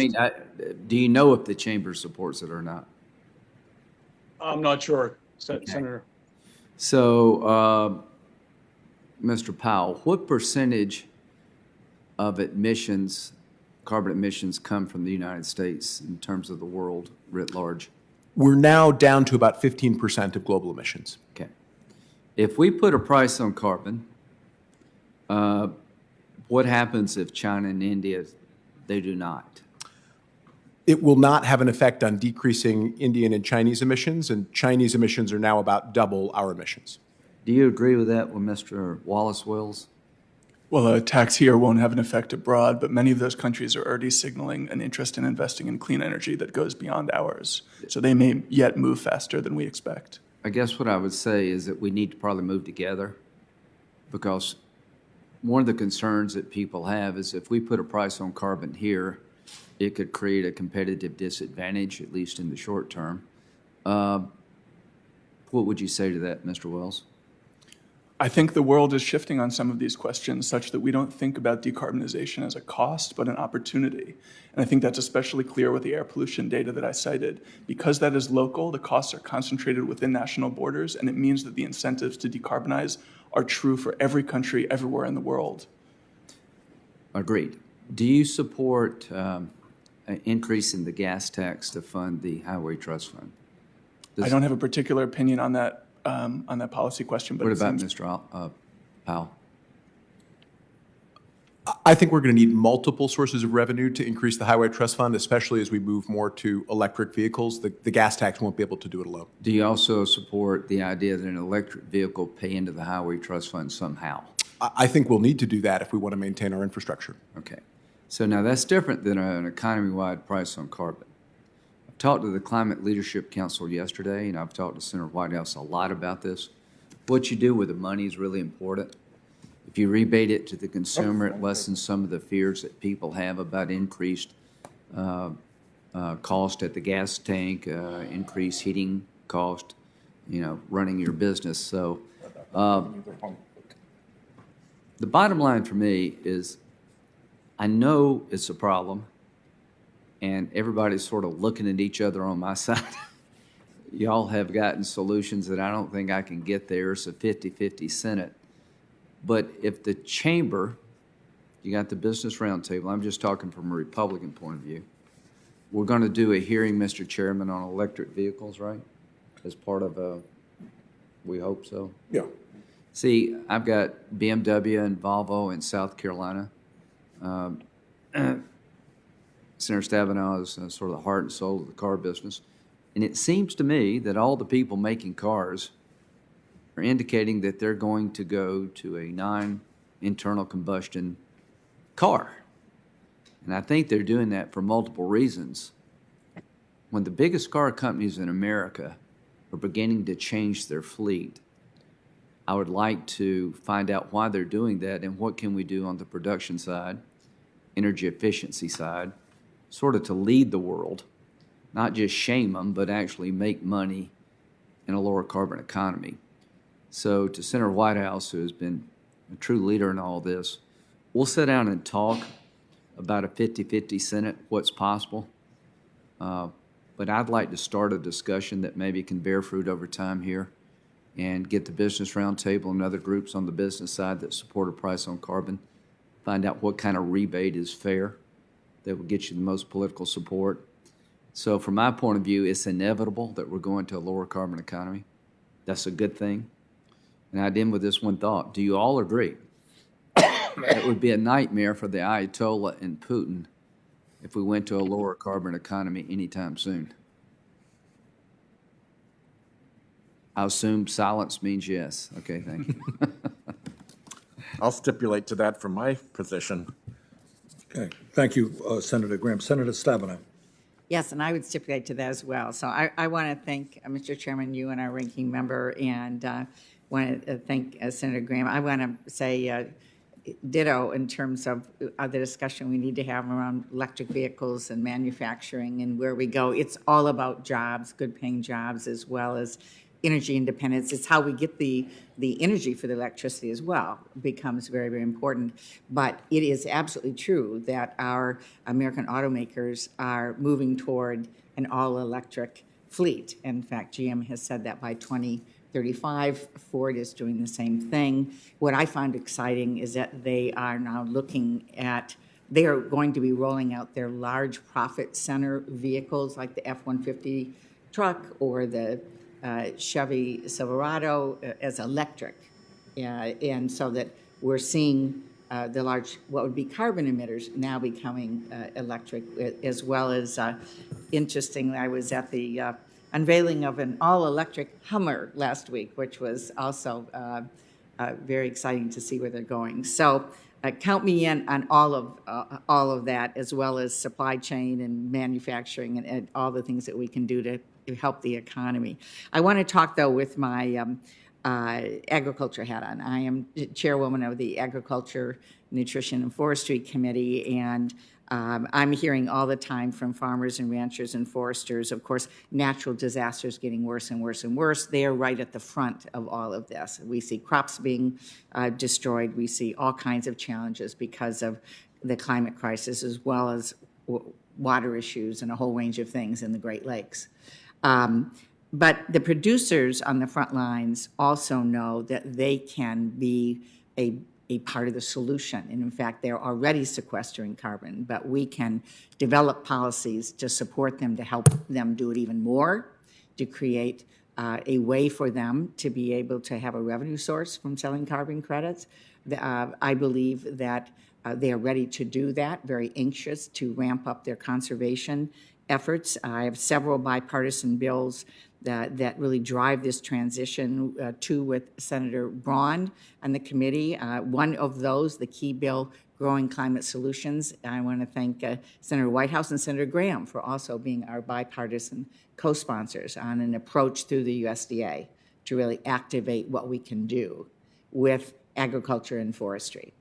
Do you know if the Chamber supports it or not? I'm not sure, Senator. So, Mr. Powell, what percentage of carbon emissions come from the United States in terms of the world writ large? We're now down to about 15% of global emissions. Okay. If we put a price on carbon, what happens if China and India, they do not? It will not have an effect on decreasing Indian and Chinese emissions, and Chinese emissions are now about double our emissions. Do you agree with that with Mr. Wallace-Wells? Well, a tax here won't have an effect abroad, but many of those countries are already signaling an interest in investing in clean energy that goes beyond ours. So they may yet move faster than we expect. I guess what I would say is that we need to probably move together, because one of the concerns that people have is if we put a price on carbon here, it could create a competitive disadvantage, at least in the short term. What would you say to that, Mr. Wells? I think the world is shifting on some of these questions such that we don't think about decarbonization as a cost, but an opportunity. And I think that's especially clear with the air pollution data that I cited. Because that is local, the costs are concentrated within national borders, and it means that the incentives to decarbonize are true for every country everywhere in the world. Agreed. Do you support an increase in the gas tax to fund the Highway Trust Fund? I don't have a particular opinion on that policy question. But what about Mr. Powell? I think we're going to need multiple sources of revenue to increase the Highway Trust Fund, especially as we move more to electric vehicles. The gas tax won't be able to do it alone. Do you also support the idea that an electric vehicle pay into the Highway Trust Fund somehow? I think we'll need to do that if we want to maintain our infrastructure. Okay. So now that's different than an economy-wide price on carbon. I've talked to the Climate Leadership Council yesterday, and I've talked to Senator Whitehouse a lot about this. What you do with the money is really important. If you rebate it to the consumer, it lessens some of the fears that people have about increased cost at the gas tank, increased heating cost, running your business. So the bottom line for me is I know it's a problem, and everybody's sort of looking at each other on my side. Y'all have gotten solutions that I don't think I can get there. It's a 50-50 Senate. But if the chamber, you got the Business Roundtable, I'm just talking from a Republican point of view. We're going to do a hearing, Mr. Chairman, on electric vehicles, right? As part of we hope so. Yeah. See, I've got BMW and Volvo in South Carolina. Senator Stabenow is sort of the heart and soul of the car business. And it seems to me that all the people making cars are indicating that they're going to go to a non-internal combustion car. And I think they're doing that for multiple reasons. When the biggest car companies in America are beginning to change their fleet, I would like to find out why they're doing that and what can we do on the production side, energy efficiency side, sort of to lead the world, not just shame them, but actually make money in a lower carbon economy. So to Senator Whitehouse, who has been a true leader in all this, we'll sit down and talk about a 50-50 Senate, what's possible. But I'd like to start a discussion that maybe can bear fruit over time here and get the Business Roundtable and other groups on the business side that support a price on carbon, find out what kind of rebate is fair that will get you the most political support. So from my point of view, it's inevitable that we're going to a lower carbon economy. That's a good thing. And I'd end with this one thought. Do you all agree it would be a nightmare for the Ayatollah and Putin if we went to a lower carbon economy anytime soon? I assume silence means yes. Okay, thank you. I'll stipulate to that from my position. Okay, thank you, Senator Graham. Senator Stabenow. Yes, and I would stipulate to that as well. So I want to thank Mr. Chairman, you and our ranking member, and want to thank Senator Graham. I want to say ditto in terms of the discussion we need to have around electric vehicles and manufacturing and where we go. It's all about jobs, good-paying jobs, as well as energy independence. It's how we get the energy for the electricity as well becomes very, very important. But it is absolutely true that our American automakers are moving toward an all-electric fleet. In fact, GM has said that by 2035, Ford is doing the same thing. What I find exciting is that they are now looking at, they are going to be rolling out their large profit center vehicles like the F-150 truck or the Chevy Silverado as electric. And so that we're seeing the large, what would be carbon emitters now becoming electric, as well as, interestingly, I was at the unveiling of an all-electric Hummer last week, which was also very exciting to see where they're going. So count me in on all of that, as well as supply chain and manufacturing and all the things that we can do to help the economy. I want to talk, though, with my agriculture hat on. I am chairwoman of the Agriculture, Nutrition, and Forestry Committee, and I'm hearing all the time from farmers and ranchers and foresters, of course, natural disasters getting worse and worse and worse. They are right at the front of all of this. We see crops being destroyed. We see all kinds of challenges because of the climate crisis, as well as water issues and a whole range of things in the Great Lakes. But the producers on the front lines also know that they can be a part of the solution. And in fact, they're already sequestering carbon, but we can develop policies to support them, to help them do it even more, to create a way for them to be able to have a revenue source from selling carbon credits. I believe that they are ready to do that, very anxious to ramp up their conservation efforts. I have several bipartisan bills that really drive this transition, two with Senator Braun on the committee. One of those, the key bill, Growing Climate Solutions. I want to thank Senator Whitehouse and Senator Graham for also being our bipartisan co-sponsors on an approach through the USDA to really activate what we can do with agriculture and forestry.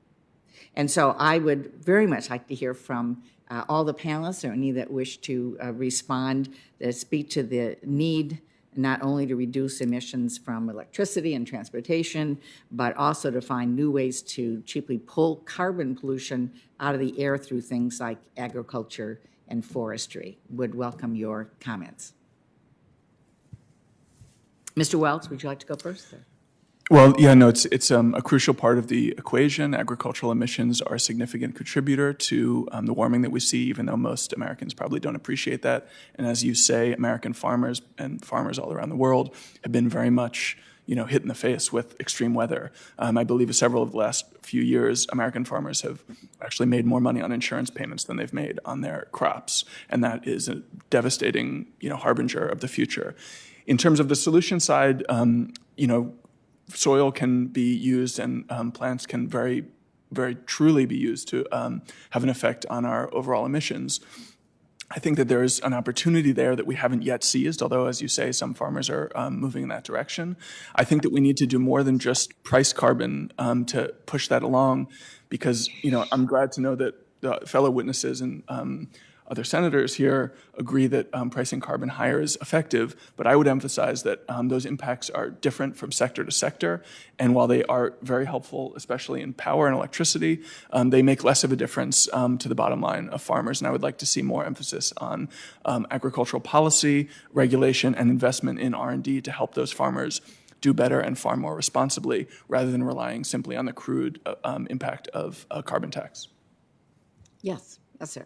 And so I would very much like to hear from all the panelists or any that wish to respond, speak to the need not only to reduce emissions from electricity and transportation, but also to find new ways to cheaply pull carbon pollution out of the air through things like agriculture and forestry. Would welcome your comments. Mr. Wells, would you like to go first? Well, yeah, no, it's a crucial part of the equation. Agricultural emissions are a significant contributor to the warming that we see, even though most Americans probably don't appreciate that. And as you say, American farmers and farmers all around the world have been very much, hit in the face with extreme weather. I believe several of the last few years, American farmers have actually made more money on insurance payments than they've made on their crops, and that is a devastating, harbinger of the future. In terms of the solution side, soil can be used and plants can very, very truly be used to have an effect on our overall emissions. I think that there's an opportunity there that we haven't yet seized, although, as you say, some farmers are moving in that direction. I think that we need to do more than just price carbon to push that along, because, I'm glad to know that the fellow witnesses and other senators here agree that pricing carbon higher is effective, but I would emphasize that those impacts are different from sector to sector, and while they are very helpful, especially in power and electricity, they make less of a difference to the bottom line of farmers, and I would like to see more emphasis on agricultural policy, regulation, and investment in R&D to help those farmers do better and farm more responsibly, rather than relying simply on the crude impact of a carbon tax. Yes, sir.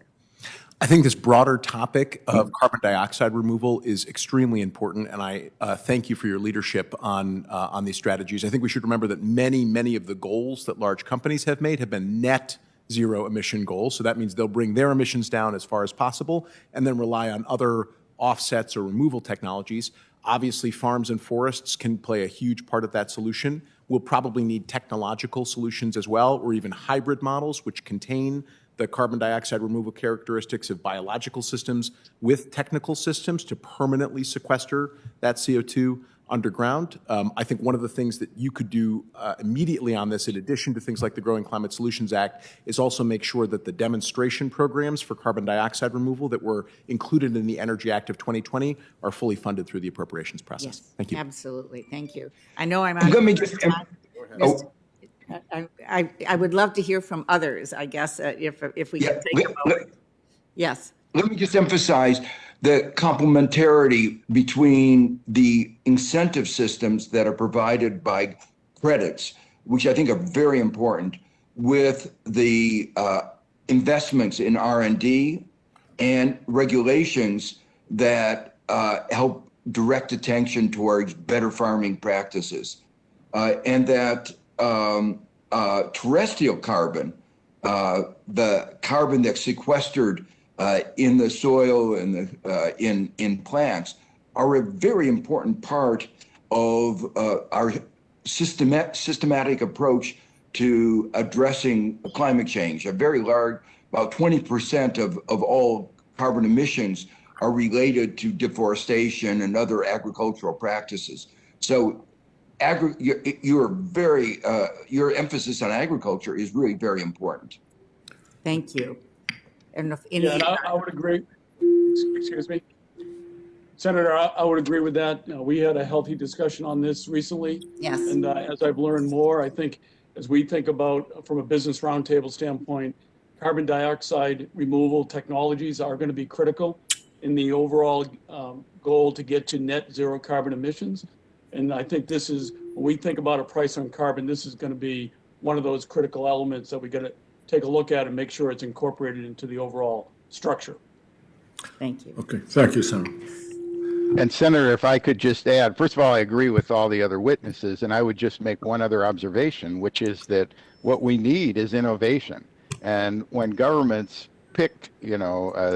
I think this broader topic of carbon dioxide removal is extremely important, and I thank you for your leadership on these strategies. I think we should remember that many of the goals that large companies have made have been net zero emission goals, so that means they'll bring their emissions down as far as possible and then rely on other offsets or removal technologies. Obviously, farms and forests can play a huge part of that solution. We'll probably need technological solutions as well, or even hybrid models which contain the carbon dioxide removal characteristics of biological systems with technical systems to permanently sequester that CO2 underground. I think one of the things that you could do immediately on this, in addition to things like the Growing Climate Solutions Act, is also make sure that the demonstration programs for carbon dioxide removal that were included in the Energy Act of 2020 are fully funded through the appropriations process. Yes, Thank you. absolutely. Thank you. I know I'm out Let me of just, time. oh, I would love to hear from others, I guess, if we yeah, can take a moment. Yes, let me just emphasize the complementarity between the incentive systems that are provided by credits, which I think are very important, with the investments in R&D and regulations that help direct attention towards better farming practices, and that terrestrial carbon, the carbon that's sequestered in the soil and in plants, are a very important part of our systematic approach to addressing climate change. A very large, about 20% of all carbon emissions are related to deforestation and other agricultural practices. So your emphasis on agriculture is really very important. thank you. And Yeah, and I would agree. Excuse me. Senator, I would agree with that. We had a healthy discussion on this recently. Yes. And as I've learned more, I think as we think about, from a business roundtable standpoint, carbon dioxide removal technologies are going to be critical in the overall goal to get to net zero carbon emissions. And I think this is, when we think about a price on carbon, this is going to be one of those critical elements that we got to take a look at and make sure it's incorporated into the overall structure. Thank you. Okay, thank you, Senator. And Senator, if I could just add, first of all, I agree with all the other witnesses, and I would just make one other observation, which is that what we need is innovation. And when governments pick,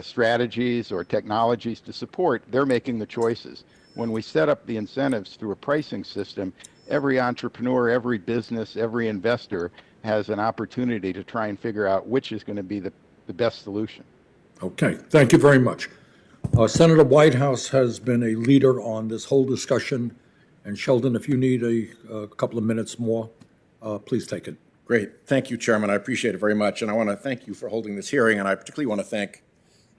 strategies or technologies to support, they're making the choices. When we set up the incentives through a pricing system, every entrepreneur, every business, every investor has an opportunity to try and figure out which is going to be the best solution. Okay, thank you very much. Senator Whitehouse has been a leader on this whole discussion. And Sheldon, if you need a couple of minutes more, please take it. Great. Thank you, Chairman. I appreciate it very much. And I want to thank you for holding this hearing. And I particularly want to thank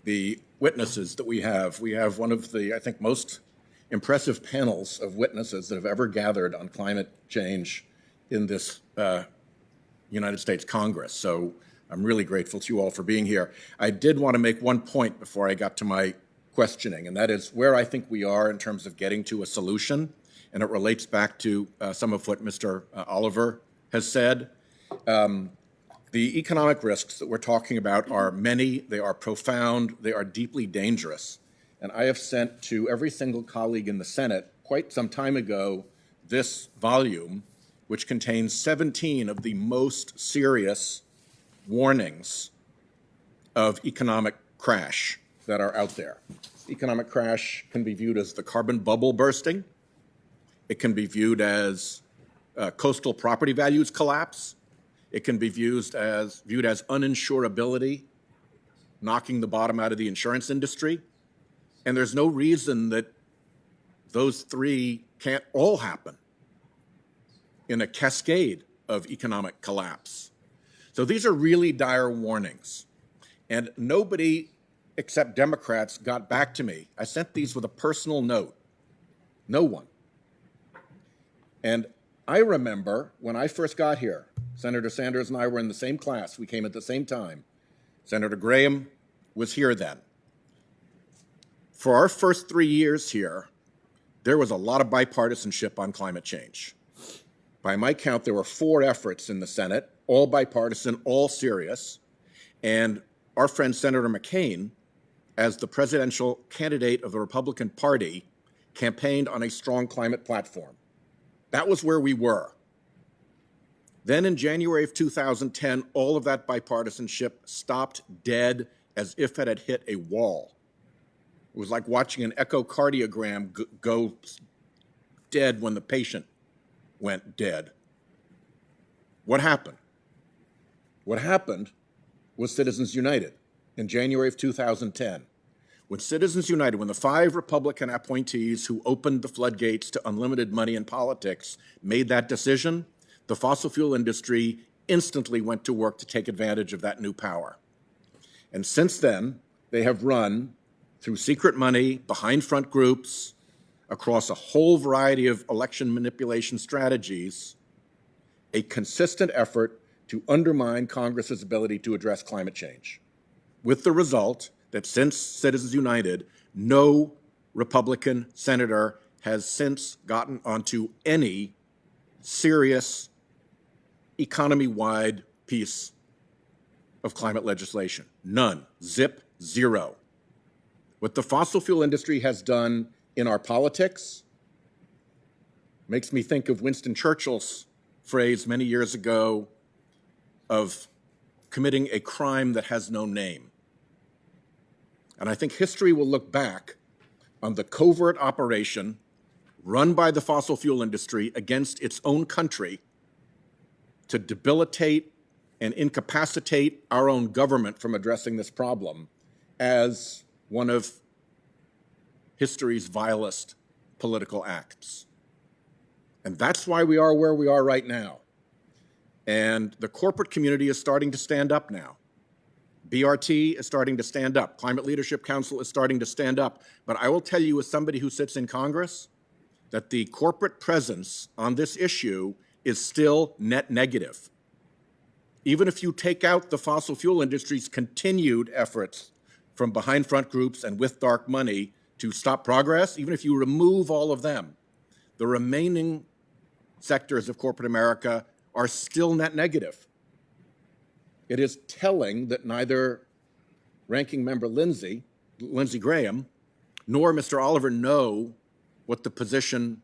the witnesses that we have. We have one of the, I think, most impressive panels of witnesses that have ever gathered on climate change in this United States Congress. So I'm really grateful to you all for being here. I did want to make one point before I got to my questioning, and that is where I think we are in terms of getting to a solution. And it relates back to some of what Mr. Oliver has said. The economic risks that we're talking about are many, they are profound, they are deeply dangerous. And I have sent to every single colleague in the Senate quite some time ago this volume, which contains 17 of the most serious warnings of economic crash that are out there. Economic crash can be viewed as the carbon bubble bursting. It can be viewed as coastal property values collapse. It can be viewed as uninsurability, knocking the bottom out of the insurance industry. And there's no reason that those three can't all happen in a cascade of economic collapse. So these are really dire warnings. And nobody except Democrats got back to me. I sent these with a personal note. No one. And I remember when I first got here, Senator Sanders and I were in the same class. We came at the same time. Senator Graham was here then. For our first 3 years here, there was a lot of bipartisanship on climate change. By my count, there were 4 efforts in the Senate, all bipartisan, all serious. And our friend Senator McCain, as the presidential candidate of the Republican Party, campaigned on a strong climate platform. That was where we were. Then in January of 2010, all of that bipartisanship stopped dead as if it had hit a wall. It was like watching an echocardiogram go dead when the patient went dead. What happened? What happened was Citizens United in January of 2010. When Citizens United, when the 5 Republican appointees who opened the floodgates to unlimited money in politics made that decision, the fossil fuel industry instantly went to work to take advantage of that new power. And since then, they have run through secret money, behind front groups, across a whole variety of election manipulation strategies, a consistent effort to undermine Congress's ability to address climate change, with the result that since Citizens United, no Republican senator has since gotten onto any serious economy-wide piece of climate legislation. None. Zip. Zero. What the fossil fuel industry has done in our politics makes me think of Winston Churchill's phrase many years ago of committing a crime that has no name. And I think history will look back on the covert operation run by the fossil fuel industry against its own country to debilitate and incapacitate our own government from addressing this problem as one of history's vilest political acts. And that's why we are where we are right now. And the corporate community is starting to stand up now. BRT is starting to stand up. Climate Leadership Council is starting to stand up. But I will tell you, as somebody who sits in Congress, that the corporate presence on this issue is still net negative. Even if you take out the fossil fuel industry's continued efforts from behind front groups and with dark money to stop progress, even if you remove all of them, the remaining sectors of corporate America are still net negative. It is telling that neither Ranking Member Lindsey Graham nor Mr. Oliver know what the position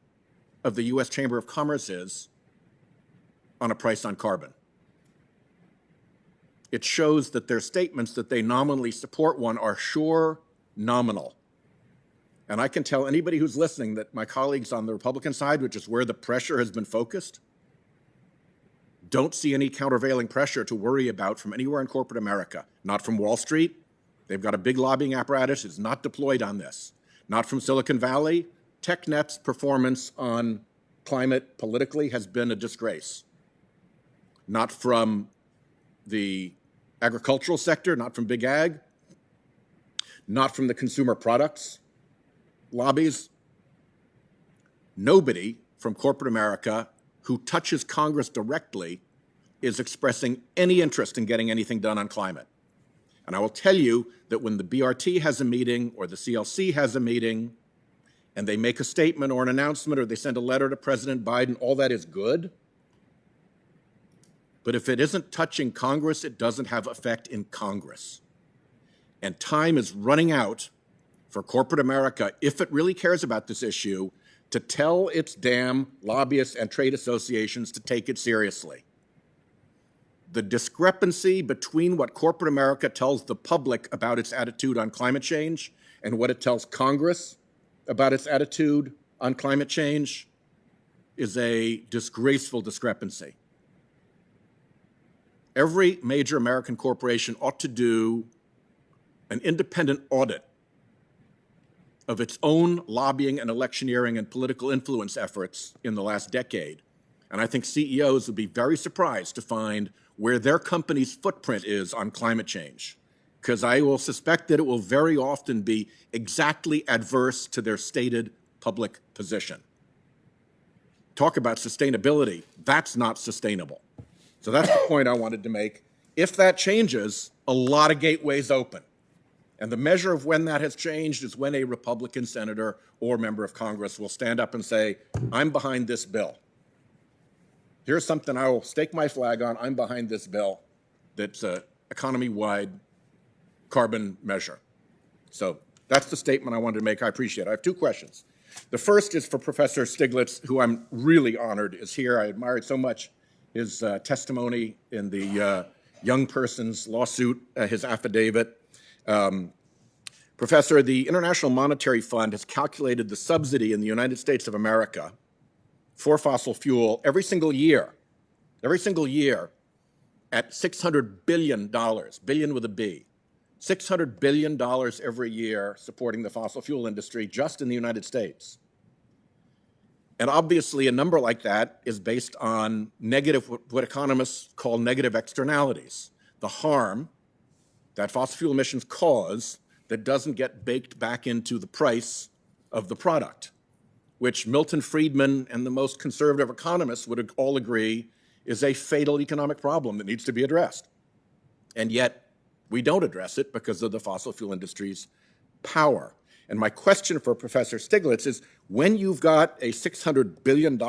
of the U.S. Chamber of Commerce is on a price on carbon. It shows that their statements that they nominally support one are sure nominal. And I can tell anybody who's listening that my colleagues on the Republican side, which is where the pressure has been focused, don't see any countervailing pressure to worry about from anywhere in corporate America. Not from Wall Street. They've got a big lobbying apparatus. It's not deployed on this. Not from Silicon Valley. TechNet's performance on climate politically has been a disgrace. Not from the agricultural sector, not from big ag, not from the consumer products lobbies. Nobody from corporate America who touches Congress directly is expressing any interest in getting anything done on climate. And I will tell you that when the BRT has a meeting or the CLC has a meeting and they make a statement or an announcement or they send a letter to President Biden, all that is good. But if it isn't touching Congress, it doesn't have effect in Congress. And time is running out for corporate America, if it really cares about this issue, to tell its damn lobbyists and trade associations to take it seriously. The discrepancy between what corporate America tells the public about its attitude on climate change and what it tells Congress about its attitude on climate change is a disgraceful discrepancy. Every major American corporation ought to do an independent audit of its own lobbying and electioneering and political influence efforts in the last decade. And I think CEOs would be very surprised to find where their company's footprint is on climate change, because I will suspect that it will very often be exactly adverse to their stated public position. Talk about sustainability. That's not sustainable. So that's the point I wanted to make. If that changes, a lot of gateways open. And the measure of when that has changed is when a Republican senator or member of Congress will stand up and say, I'm behind this bill. Here's something I will stake my flag on. I'm behind this bill that's an economy-wide carbon measure. So that's the statement I wanted to make. I appreciate it. I have two questions. The first is for Professor Stiglitz, who I'm really honored is here. I admired so much his testimony in the young person's lawsuit, his affidavit. Professor, the International Monetary Fund has calculated the subsidy in the United States of America for fossil fuel every single year at $600 billion, billion with a B, $600 billion every year supporting the fossil fuel industry just in the United States. And obviously, a number like that is based on negative, what economists call negative externalities, the harm that fossil fuel emissions cause that doesn't get baked back into the price of the product, which Milton Friedman and the most conservative economists would all agree is a fatal economic problem that needs to be addressed. And yet, we don't address it because of the fossil fuel industry's power. And my question for Professor Stiglitz is, when you've got a $600 billion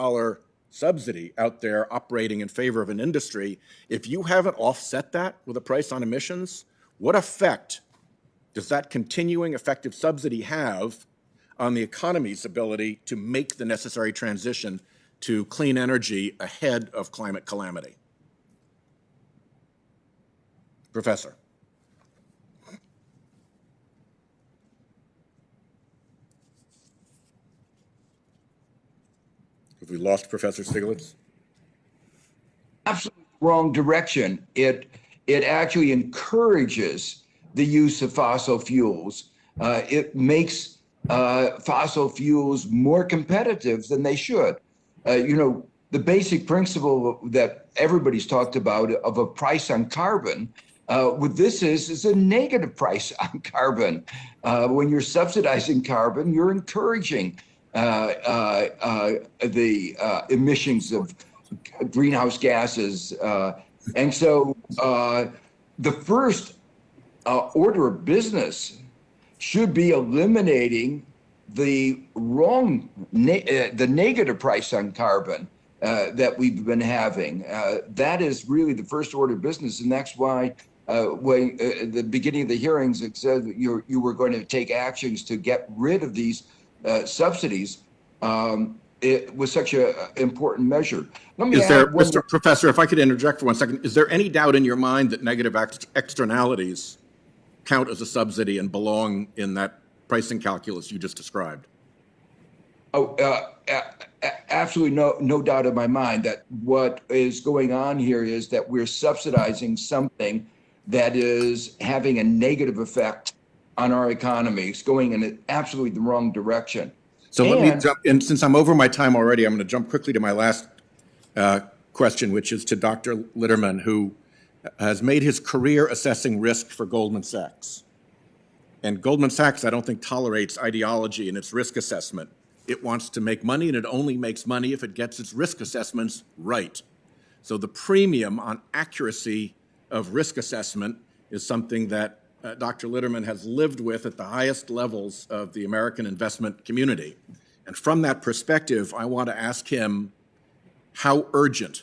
subsidy out there operating in favor of an industry, if you haven't offset that with a price on emissions, what effect does that continuing effective subsidy have on the economy's ability to make the necessary transition to clean energy ahead of climate calamity? Professor. Have we lost Professor Stiglitz? Absolutely wrong direction. It actually encourages the use of fossil fuels. It makes fossil fuels more competitive than they should. The basic principle that everybody's talked about of a price on carbon, what this is a negative price on carbon. When you're subsidizing carbon, you're encouraging the emissions of greenhouse gases. And so the first order of business should be eliminating the the negative price on carbon that we've been having. That is really the first order of business, and that's why when at the beginning of the hearings it said that you were going to take actions to get rid of these subsidies. It was such an important measure. Let me add one Mr. Professor, if I could interject for 1 second, is there any doubt in your mind that negative externalities count as a subsidy and belong in that pricing calculus you just described? Absolutely no doubt in my mind that what is going on here is that we're subsidizing something that is having a negative effect on our economy. It's going in absolutely the wrong direction. So let me jump in. Since I'm over my time already, I'm going to jump quickly to my last question, which is to Dr. Litterman, who has made his career assessing risk for Goldman Sachs. And Goldman Sachs, I don't think, tolerates ideology in its risk assessment. It wants to make money, and it only makes money if it gets its risk assessments right. So the premium on accuracy of risk assessment is something that Dr. Litterman has lived with at the highest levels of the American investment community. And from that perspective, I want to ask him, how urgent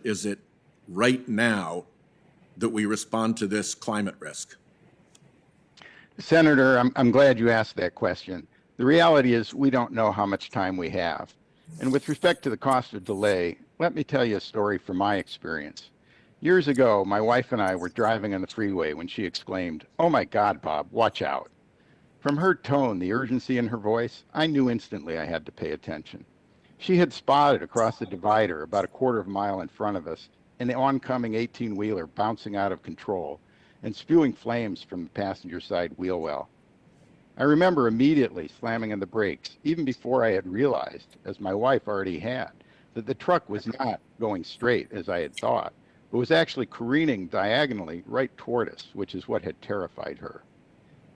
is it right now that we respond to this climate risk? Senator, I'm glad you asked that question. The reality is we don't know how much time we have. And with respect to the cost of delay, let me tell you a story from my experience. Years ago, my wife and I were driving on the freeway when she exclaimed, "Oh my God, Bob, watch out." From her tone, the urgency in her voice, I knew instantly I had to pay attention. She had spotted across the divider about a quarter of a mile in front of us an oncoming 18-wheeler bouncing out of control and spewing flames from the passenger side wheel well. I remember immediately slamming on the brakes, even before I had realized, as my wife already had, that the truck was not going straight as I had thought, but was actually careening diagonally right toward us, which is what had terrified her.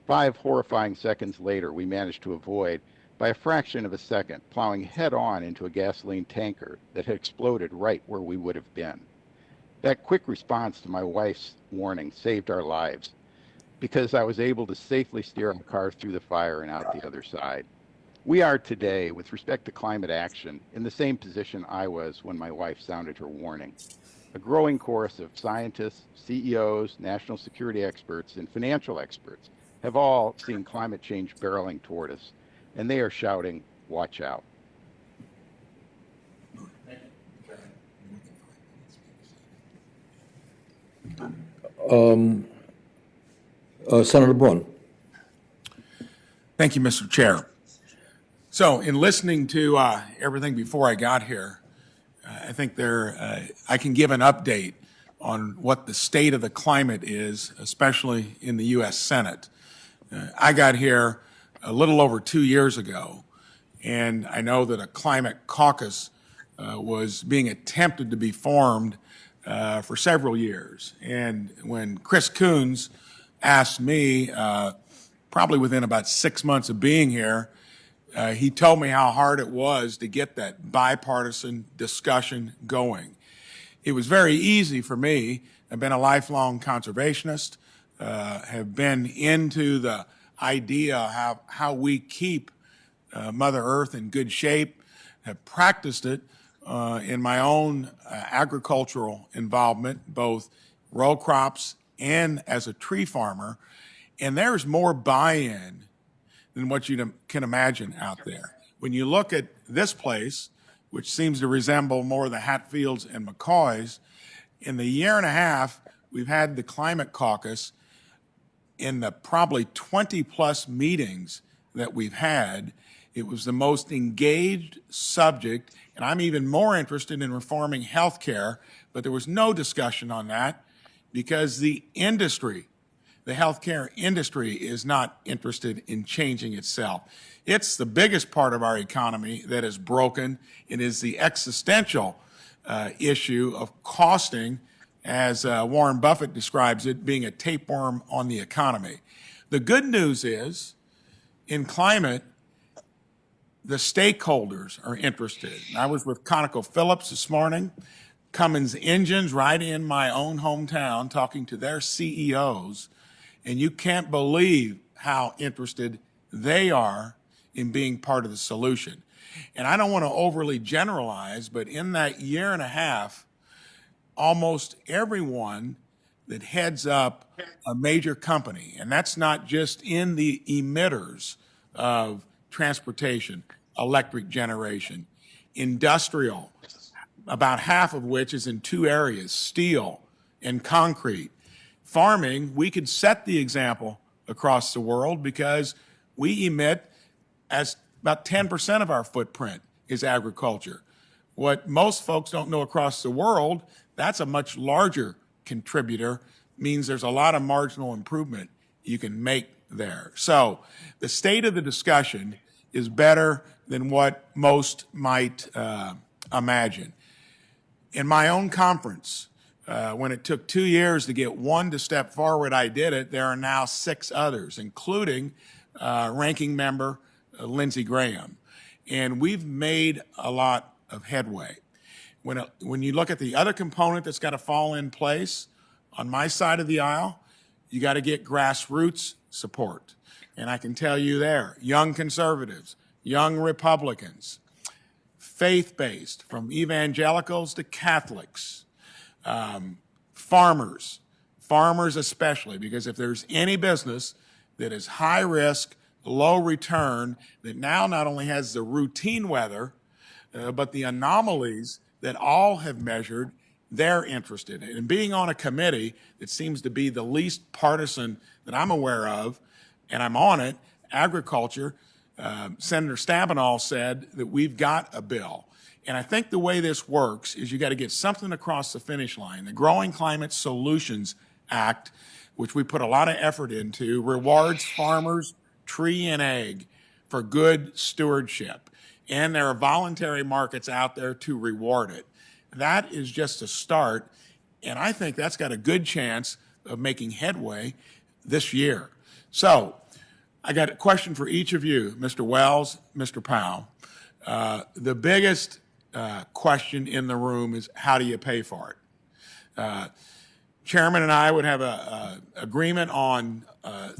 5 horrifying seconds later, we managed to avoid, by a fraction of a second, plowing head-on into a gasoline tanker that had exploded right where we would have been. That quick response to my wife's warning saved our lives, because I was able to safely steer our car through the fire and out the other side. We are today, with respect to climate action, in the same position I was when my wife sounded her warning. A growing chorus of scientists, CEOs, national security experts, and financial experts have all seen climate change barreling toward us, and they are shouting, "Watch out." Senator Brun. Thank you, Mr. Chair. So in listening to everything before I got here, I think I can give an update on what the state of the climate is, especially in the U.S. Senate. I got here a little over 2 years ago, and I know that a climate caucus was being attempted to be formed for several years. And when Chris Coons asked me, probably within about 6 months of being here, he told me how hard it was to get that bipartisan discussion going. It was very easy for me. I've been a lifelong conservationist, have been into the idea of how we keep Mother Earth in good shape, have practiced it in my own agricultural involvement, both row crops and as a tree farmer. And there's more buy-in than what you can imagine out there. When you look at this place, which seems to resemble more the Hatfields and McCoys, in the year and a half we've had the Climate Caucus, in the probably 20-plus meetings that we've had, it was the most engaged subject, and I'm even more interested in reforming health care, but there was no discussion on that because the industry, the healthcare industry, is not interested in changing itself. It's the biggest part of our economy that is broken. It is the existential issue of costing, as Warren Buffett describes it, being a tapeworm on the economy. The good news is, in climate, the stakeholders are interested. I was with ConocoPhillips this morning, Cummins Engines right in my own hometown, talking to their CEOs, and you can't believe how interested they are in being part of the solution. And I don't want to overly generalize, but in that year and a half, almost everyone that heads up a major company, and that's not just in the emitters of transportation, electric generation, industrial, about half of which is in two areas, steel and concrete. Farming, we could set the example across the world because we emit as about 10% of our footprint is agriculture. What most folks don't know across the world, that's a much larger contributor, means there's a lot of marginal improvement you can make there. So the state of the discussion is better than what most might imagine. In my own conference, when it took 2 years to get one to step forward, I did it. There are now 6 others, including Ranking Member Lindsey Graham. And we've made a lot of headway. When you look at the other component that's got to fall in place, on my side of the aisle, you got to get grassroots support. And I can tell you there, young conservatives, young Republicans, faith-based, from evangelicals to Catholics, farmers especially, because if there's any business that is high risk, low return, that now not only has the routine weather, but the anomalies that all have measured, they're interested in. And being on a committee that seems to be the least partisan that I'm aware of, and I'm on it, agriculture, Senator Stabenow said that we've got a bill. And I think the way this works is you got to get something across the finish line. The Growing Climate Solutions Act, which we put a lot of effort into, rewards farmers, tree and egg, for good stewardship. And there are voluntary markets out there to reward it. That is just a start, and I think that's got a good chance of making headway this year. So I got a question for each of you, Mr. Wells, Mr. Powell. The biggest question in the room is, how do you pay for it? Chairman and I would have an agreement on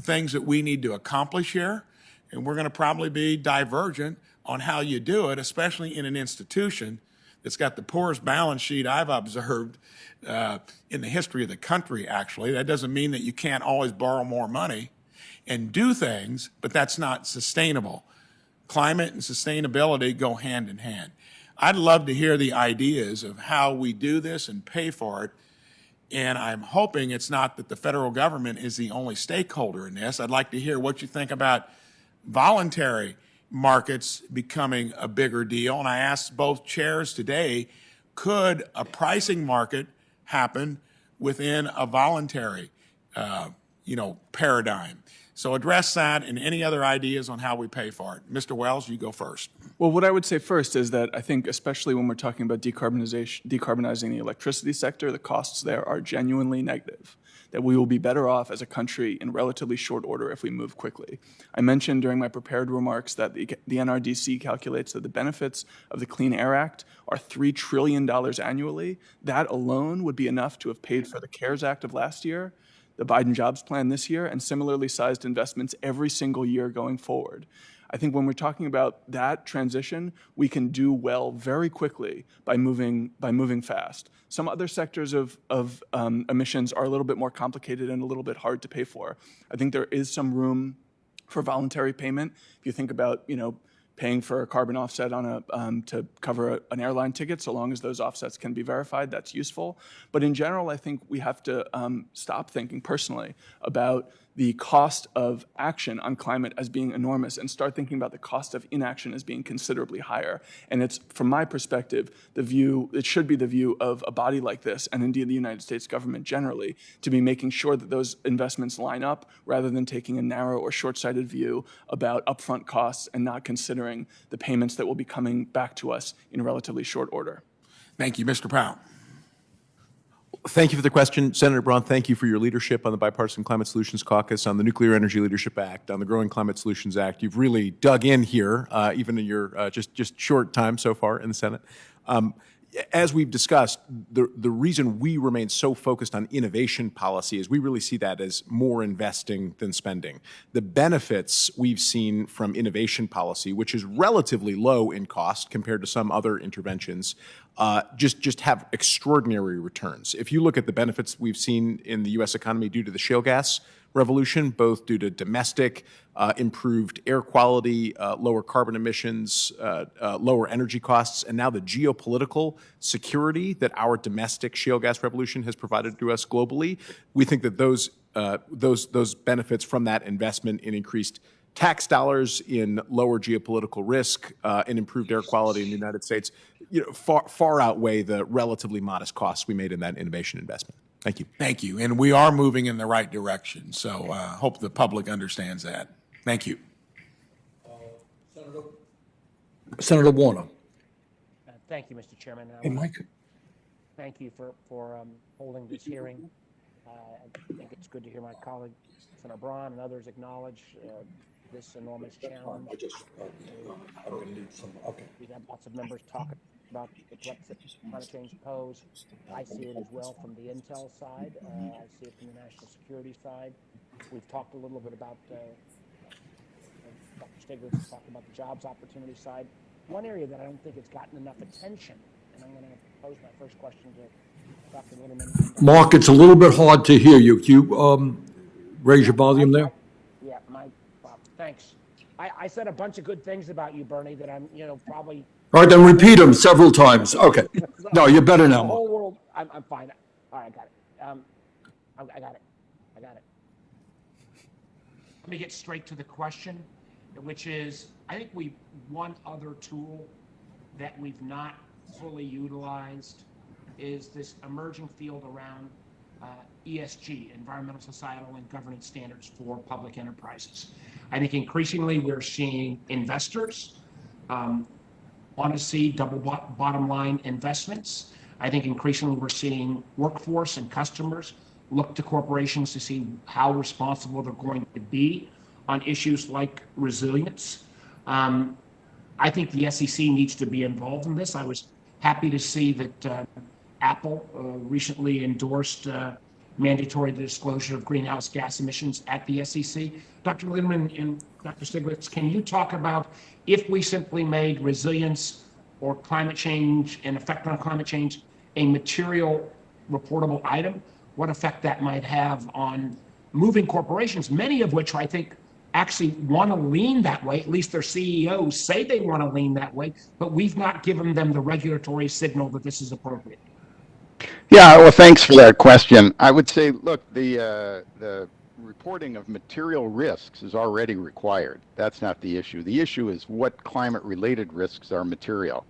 things that we need to accomplish here, and we're going to probably be divergent on how you do it, especially in an institution that's got the poorest balance sheet I've observed in the history of the country, actually. That doesn't mean that you can't always borrow more money and do things, but that's not sustainable. Climate and sustainability go hand in hand. I'd love to hear the ideas of how we do this and pay for it, and I'm hoping it's not that the federal government is the only stakeholder in this. I'd like to hear what you think about voluntary markets becoming a bigger deal. And I asked both chairs today, could a pricing market happen within a voluntary, paradigm? So address that and any other ideas on how we pay for it. Mr. Wells, you go first. Well, what I would say first is that I think, especially when we're talking about decarbonizing the electricity sector, the costs there are genuinely negative, that we will be better off as a country in relatively short order if we move quickly. I mentioned during my prepared remarks that the NRDC calculates that the benefits of the Clean Air Act are $3 trillion annually. That alone would be enough to have paid for the CARES Act of last year, the Biden jobs plan this year, and similarly sized investments every single year going forward. I think when we're talking about that transition, we can do well very quickly by moving fast. Some other sectors of emissions are a little bit more complicated and a little bit hard to pay for. I think there is some room for voluntary payment. If you think about, paying for a carbon offset on to cover an airline ticket, so long as those offsets can be verified, that's useful. But in general, I think we have to stop thinking personally about the cost of action on climate as being enormous and start thinking about the cost of inaction as being considerably higher. And it's, from my perspective, it should be the view of a body like this, and indeed the United States government generally, to be making sure that those investments line up rather than taking a narrow or short-sighted view about upfront costs and not considering the payments that will be coming back to us in relatively short order. Thank you. Mr. Powell. Thank you for the question. Senator Braun, thank you for your leadership on the Bipartisan Climate Solutions Caucus, on the Nuclear Energy Leadership Act, on the Growing Climate Solutions Act. You've really dug in here, even in your just short time so far in the Senate. As we've discussed, the reason we remain so focused on innovation policy is we really see that as more investing than spending. The benefits we've seen from innovation policy, which is relatively low in cost compared to some other interventions, just have extraordinary returns. If you look at the benefits we've seen in the U.S. economy due to the shale gas revolution, both due to domestic improved air quality, lower carbon emissions, lower energy costs, and now the geopolitical security that our domestic shale gas revolution has provided to us globally, we think that those benefits from that investment in increased tax dollars, in lower geopolitical risk, in improved air quality in the United States, far outweigh the relatively modest costs we made in that innovation investment. Thank you. Thank you. And we are moving in the right direction. So hope the public understands that. Thank you. Senator Warner. Thank you, Mr. Chairman. Hey, Mike. Thank you for holding this hearing. I think it's good to hear my colleague, Senator Braun, and others acknowledge this enormous challenge. We've had lots of members talk about the threats that climate change pose. I see it as well from the intel side. I see it from the national security side. We've talked a little bit about, Dr. Stiglitz talked about the jobs opportunity side. One area that I don't think it's gotten enough attention, and I'm going to pose my first question to Dr. Litterman. Mark, it's a little bit hard to hear you. Can you raise your volume there? Yeah, thanks. I said a bunch of good things about you, Bernie, that I'm, probably. All right, then repeat them several times. Okay. No, you're better now, The Mark. whole world, I'm fine. All right, I got it. I got it. Let me get straight to the question, which is, I think one other tool that we've not fully utilized is this emerging field around ESG, environmental, societal, and governance standards for public enterprises. I think increasingly we're seeing investors want to see double bottom line investments. I think increasingly we're seeing workforce and customers look to corporations to see how responsible they're going to be on issues like resilience. I think the SEC needs to be involved in this. I was happy to see that Apple recently endorsed mandatory disclosure of greenhouse gas emissions at the SEC. Dr. Lindemann and Dr. Stiglitz, can you talk about if we simply made resilience or climate change and effect on climate change a material reportable item, what effect that might have on moving corporations, many of which I think actually want to lean that way, at least their CEOs say they want to lean that way, but we've not given them the regulatory signal that this is appropriate. Yeah, well, thanks for that question. I would say, look, the reporting of material risks is already required. That's not the issue. The issue is what climate-related risks are material.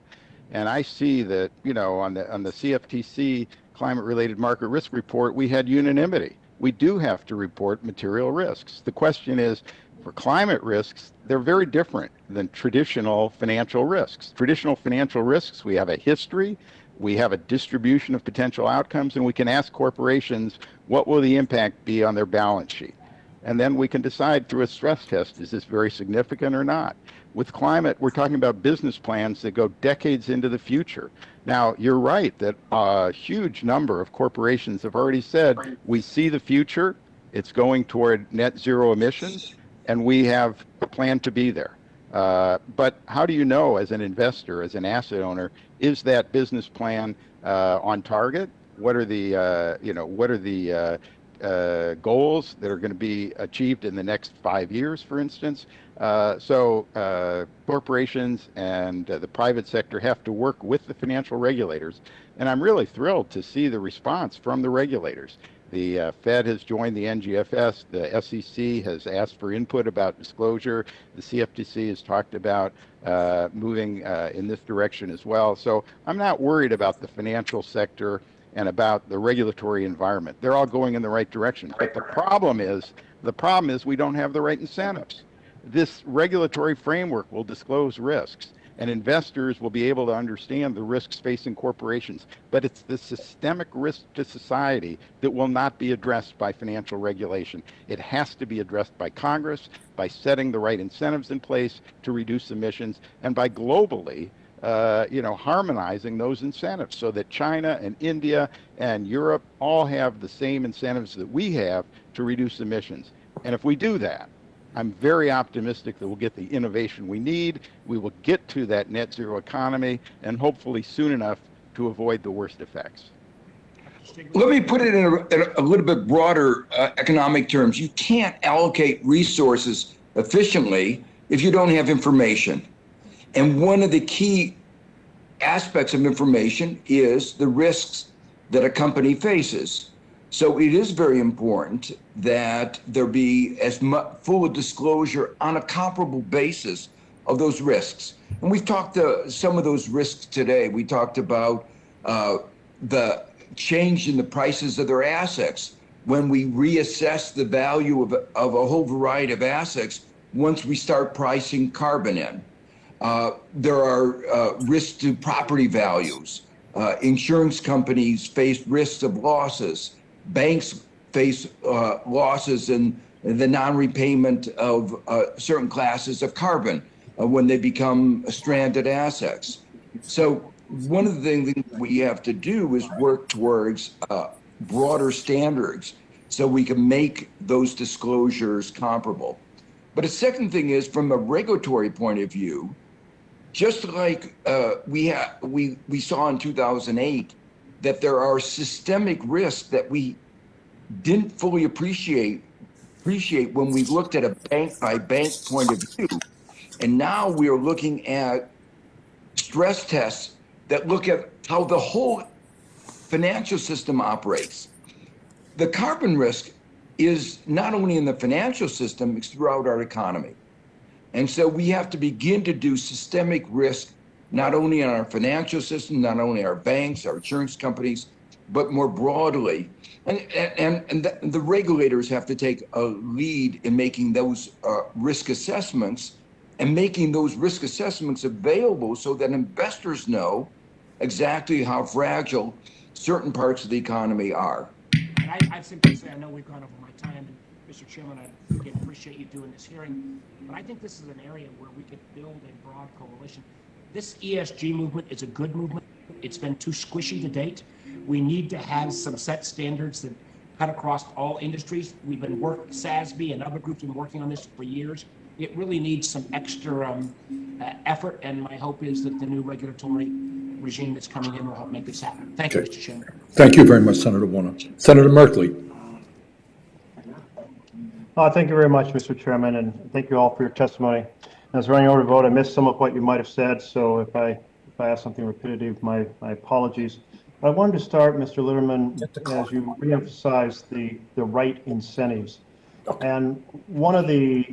And I see that, on the CFTC climate-related market risk report, we had unanimity. We do have to report material risks. The question is, for climate risks, they're very different than traditional financial risks. Traditional financial risks, we have a history, we have a distribution of potential outcomes, and we can ask corporations, what will the impact be on their balance sheet? And then we can decide through a stress test, is this very significant or not? With climate, we're talking about business plans that go decades into the future. Now, you're right that a huge number of corporations have already said, we see the future, it's going toward net zero emissions, and we have a plan to be there. But how do you know, as an investor, as an asset owner, is that business plan on target? What are the goals that are going to be achieved in the next 5 years, for instance? So corporations and the private sector have to work with the financial regulators. And I'm really thrilled to see the response from the regulators. The Fed has joined the NGFS. The SEC has asked for input about disclosure. The CFTC has talked about moving in this direction as well. So I'm not worried about the financial sector and about the regulatory environment. They're all going in the right direction. But the problem is we don't have the right incentives. This regulatory framework will disclose risks, and investors will be able to understand the risks facing corporations. But it's the systemic risk to society that will not be addressed by financial regulation. It has to be addressed by Congress, by setting the right incentives in place to reduce emissions, and by globally harmonizing those incentives so that China and India and Europe all have the same incentives that we have to reduce emissions. And if we do that, I'm very optimistic that we'll get the innovation we need. We will get to that net zero economy, and hopefully soon enough to avoid the worst effects. Let me put it in a little bit broader economic terms. You can't allocate resources efficiently if you don't have information. And one of the key aspects of information is the risks that a company faces. So it is very important that there be as full a disclosure on a comparable basis of those risks. And we've talked some of those risks today. We talked about the change in the prices of their assets when we reassess the value of a whole variety of assets once we start pricing carbon in. There are risks to property values. Insurance companies face risks of losses. Banks face losses in the non-repayment of certain classes of carbon when they become stranded assets. So one of the things we have to do is work towards broader standards so we can make those disclosures comparable. But a second thing is, from a regulatory point of view, just like we saw in 2008, that there are systemic risks that we didn't fully appreciate when we looked at a bank by bank point of view. And now we are looking at stress tests that look at how the whole financial system operates. The carbon risk is not only in the financial system, it's throughout our economy. And so we have to begin to do systemic risk, not only in our financial system, not only our banks, our insurance companies, but more broadly. And the regulators have to take a lead in making those risk assessments and making those risk assessments available so that investors know exactly how fragile certain parts of the economy are. And I simply say, I know we've gone over my time, and Mr. Chairman, I again appreciate you doing this hearing, but I think this is an area where we could build a broad coalition. This ESG movement is a good movement. It's been too squishy to date. We need to have some set standards that cut across all industries. We've been SASB and other groups have been working on this for years. It really needs some extra effort, and my hope is that the new regulatory regime that's coming in will help make this happen. Thank you, Mr. Chairman. Thank you very much, Senator Warner. Senator Merkley. Thank you very much, Mr. Chairman, and thank you all for your testimony. As running over to vote, I missed some of what you might have said, so if I ask something repetitive, my apologies. I wanted to start, Mr. Litterman, as you reemphasized the right incentives. And one of the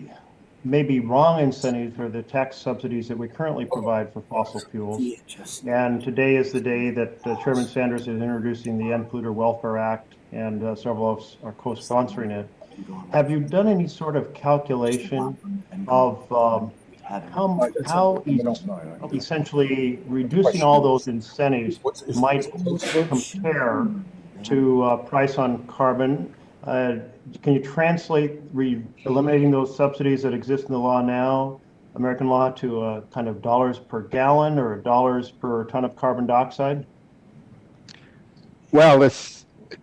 maybe wrong incentives for the tax subsidies that we currently provide for fossil fuels. And today is the day that Chairman Sanders is introducing the End Polluter Welfare Act, and several of us are co-sponsoring it. Have you done any sort of calculation of essentially reducing all those incentives might compare to price on carbon? Can you translate eliminating those subsidies that exist in the law now, American law, to kind of dollars per gallon or dollars per ton of carbon dioxide? Well,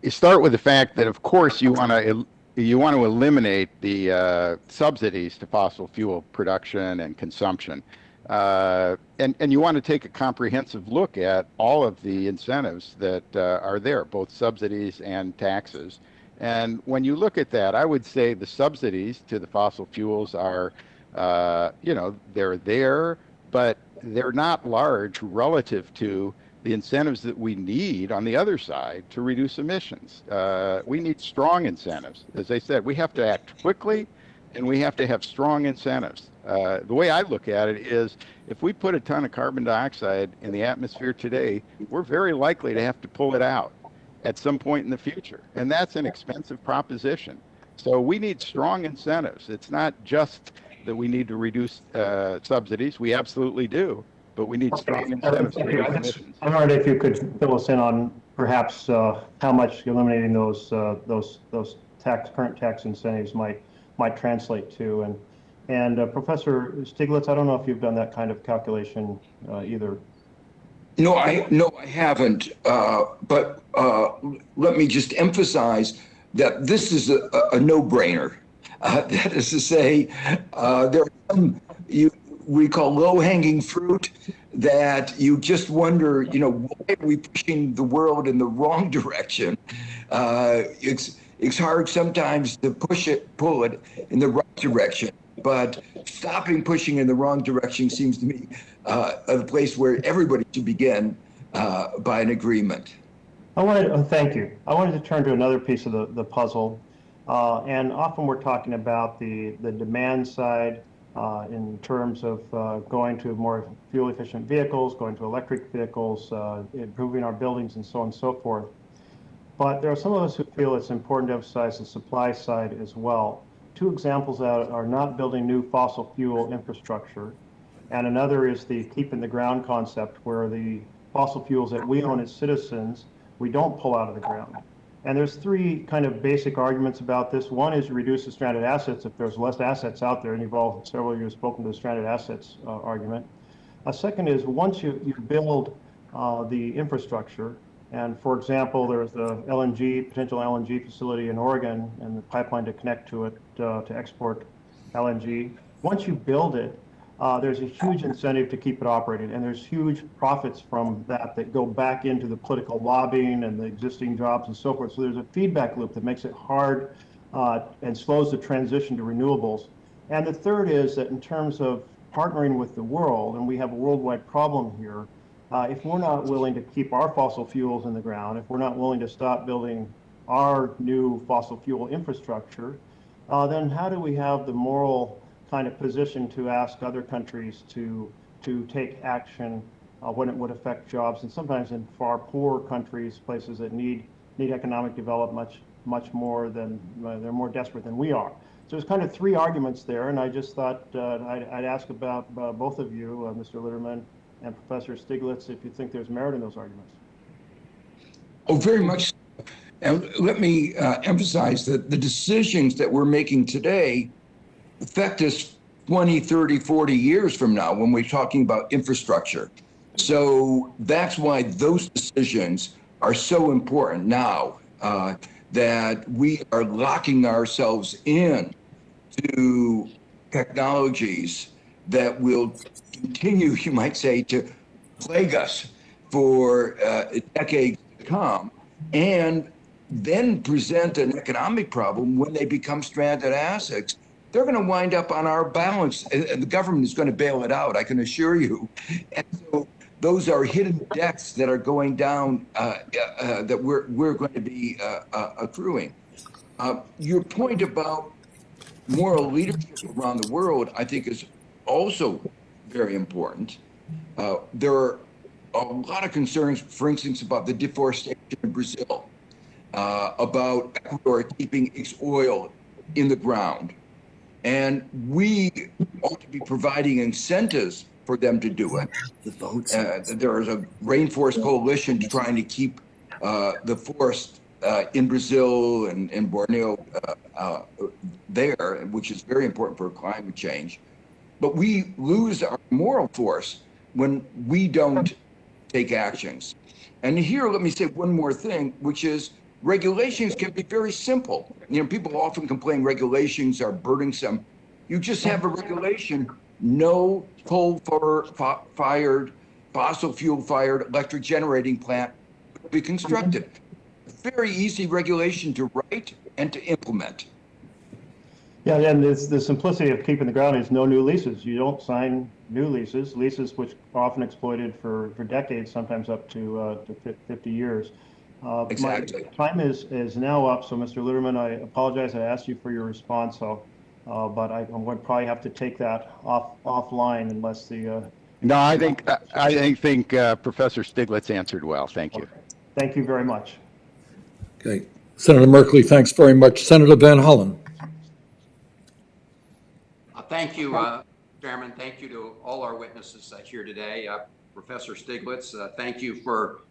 you start with the fact that, of course, you want to eliminate the subsidies to fossil fuel production and consumption. And you want to take a comprehensive look at all of the incentives that are there, both subsidies and taxes. And when you look at that, I would say the subsidies to the fossil fuels are, they're there, but they're not large relative to the incentives that we need on the other side to reduce emissions. We need strong incentives. As I said, we have to act quickly, and we have to have strong incentives. The way I look at it is, if we put a ton of carbon dioxide in the atmosphere today, we're very likely to have to pull it out at some point in the future. And that's an expensive proposition. So we need strong incentives. It's not just that we need to reduce subsidies. We absolutely do. But we need strong incentives to reduce emissions. I wondered if you could fill us in on perhaps how much eliminating those current tax incentives might translate to. And Professor Stiglitz, I don't know if you've done that kind of calculation either. No, I haven't. But let me just emphasize that this is a no-brainer. That is to say, there are some we call low-hanging fruit that you just wonder, why are we pushing the world in the wrong direction? It's hard sometimes to pull it in the right direction, but stopping pushing in the wrong direction seems to me a place where everybody should begin by an agreement. Thank you. I wanted to turn to another piece of the puzzle, and often we're talking about the demand side in terms of going to more fuel-efficient vehicles, going to electric vehicles, improving our buildings, and so on and so forth. But there are some of us who feel it's important to emphasize the supply side as well. Two examples that are not building new fossil fuel infrastructure, and another is the keep in the ground concept, where the fossil fuels that we own as citizens, we don't pull out of the ground. And there's three kind of basic arguments about this. One is reduce the stranded assets if there's less assets out there, and you've all, several of you have spoken to the stranded assets argument. A second is once you build the infrastructure, and for example, there's the potential LNG facility in Oregon and the pipeline to connect to it to export LNG. Once you build it, there's a huge incentive to keep it operating, and there's huge profits from that go back into the political lobbying and the existing jobs and so forth. So there's a feedback loop that makes it hard and slows the transition to renewables. And the third is that in terms of partnering with the world, and we have a worldwide problem here, if we're not willing to keep our fossil fuels in the ground, if we're not willing to stop building our new fossil fuel infrastructure, then how do we have the moral kind of position to ask other countries to take action when it would affect jobs, and sometimes in far poorer countries, places that need economic development much more than they're more desperate than we are. So there's kind of three arguments there, and I just thought I'd ask about both of you, Mr. Litterman and Professor Stiglitz, if you think there's merit in those arguments. Oh, very much. And let me emphasize that the decisions that we're making today affect us 20, 30, 40 years from now when we're talking about infrastructure. So that's why those decisions are so important now, that we are locking ourselves in to technologies that will continue, you might say, to plague us for decades to come, and then present an economic problem when they become stranded assets. They're going to wind up on our balance, and the government is going to bail it out, I can assure you. And so those are hidden debts that are going down that we're going to be accruing. Your point about moral leadership around the world, I think, is also very important. There are a lot of concerns, for instance, about the deforestation in Brazil, about Ecuador keeping its oil in the ground. And we ought to be providing incentives for them to do it. There is a rainforest coalition trying to keep the forest in Brazil and Borneo there, which is very important for climate change. But we lose our moral force when we don't take actions. And here, let me say one more thing, which is regulations can be very simple. You know, people often complain regulations are burdensome. You just have a regulation, no coal-fired, fossil fuel-fired electric generating plant will be constructed. Very easy regulation to write and to implement. Yeah, and the simplicity of keeping the ground is no new leases. You don't sign new leases which are often exploited for decades, sometimes up to 50 years. Exactly. My time is now up, so Mr. Litterman, I apologize. I asked you for your response, but I'm going to probably have to take that offline unless the. No, I think Professor Stiglitz answered well. Thank you. Okay. Thank you very much. Okay. Senator Merkley, thanks very much. Senator Van Hollen. Thank you, Chairman. Thank you to all our witnesses here today. Professor Stiglitz, thank you for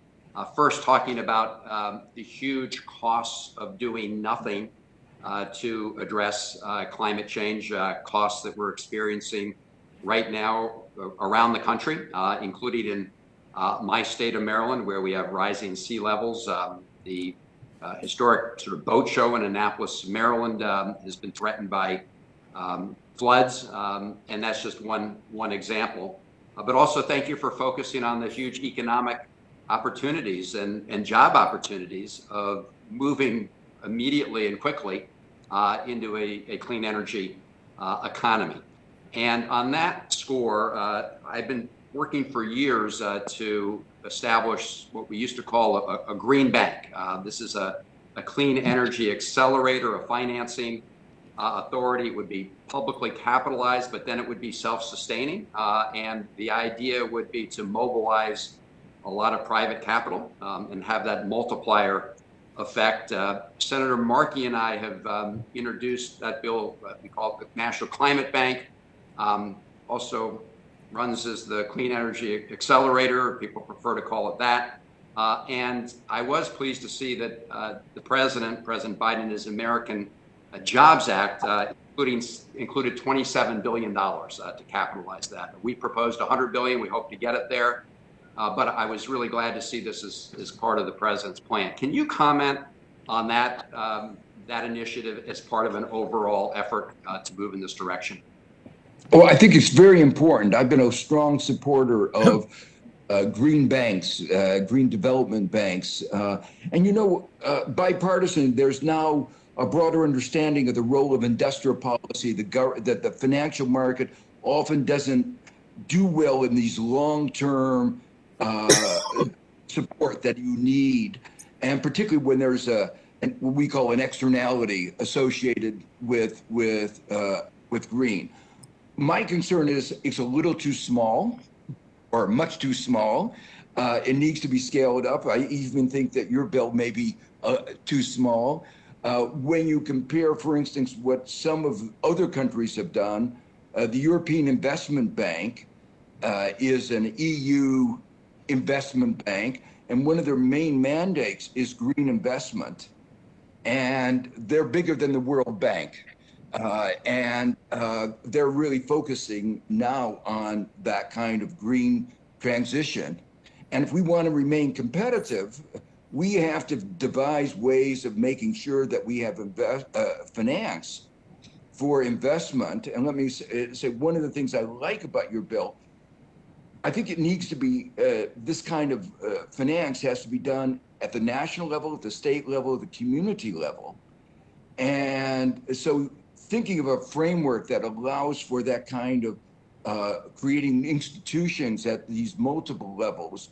first talking about the huge costs of doing nothing to address climate change, costs that we're experiencing right now around the country, including in my state of Maryland, where we have rising sea levels. The historic sort of boat show in Annapolis, Maryland, has been threatened by floods, and that's just one example. But also thank you for focusing on the huge economic opportunities and job opportunities of moving immediately and quickly into a clean energy economy. And on that score, I've been working for years to establish what we used to call a green bank. This is a clean energy accelerator, a financing authority. It would be publicly capitalized, but then it would be self-sustaining. And the idea would be to mobilize a lot of private capital and have that multiplier effect. Senator Markey and I have introduced that bill. We call it the National Climate Bank. Also runs as the Clean Energy Accelerator. People prefer to call it that. And I was pleased to see that the President Biden's American Jobs Act included $27 billion to capitalize that. We proposed $100 billion. We hope to get it there. But I was really glad to see this as part of the President's plan. Can you comment on that initiative as part of an overall effort to move in this direction? Well, I think it's very important. I've been a strong supporter of green banks, green development banks. And, you know, bipartisan, there's now a broader understanding of the role of industrial policy, that the financial market often doesn't do well in these long-term support that you need, and particularly when there's what we call an externality associated with green. My concern is it's a little too small, or much too small. It needs to be scaled up. I even think that your bill may be too small. When you compare, for instance, what some of other countries have done, the European Investment Bank is an EU investment bank, and one of their main mandates is green investment. And they're bigger than the World Bank. And they're really focusing now on that kind of green transition. And if we want to remain competitive, we have to devise ways of making sure that we have finance for investment. And let me say one of the things I like about your bill, I think it needs to be, this kind of finance has to be done at the national level, at the state level, the community level. And so thinking of a framework that allows for that kind of creating institutions at these multiple levels.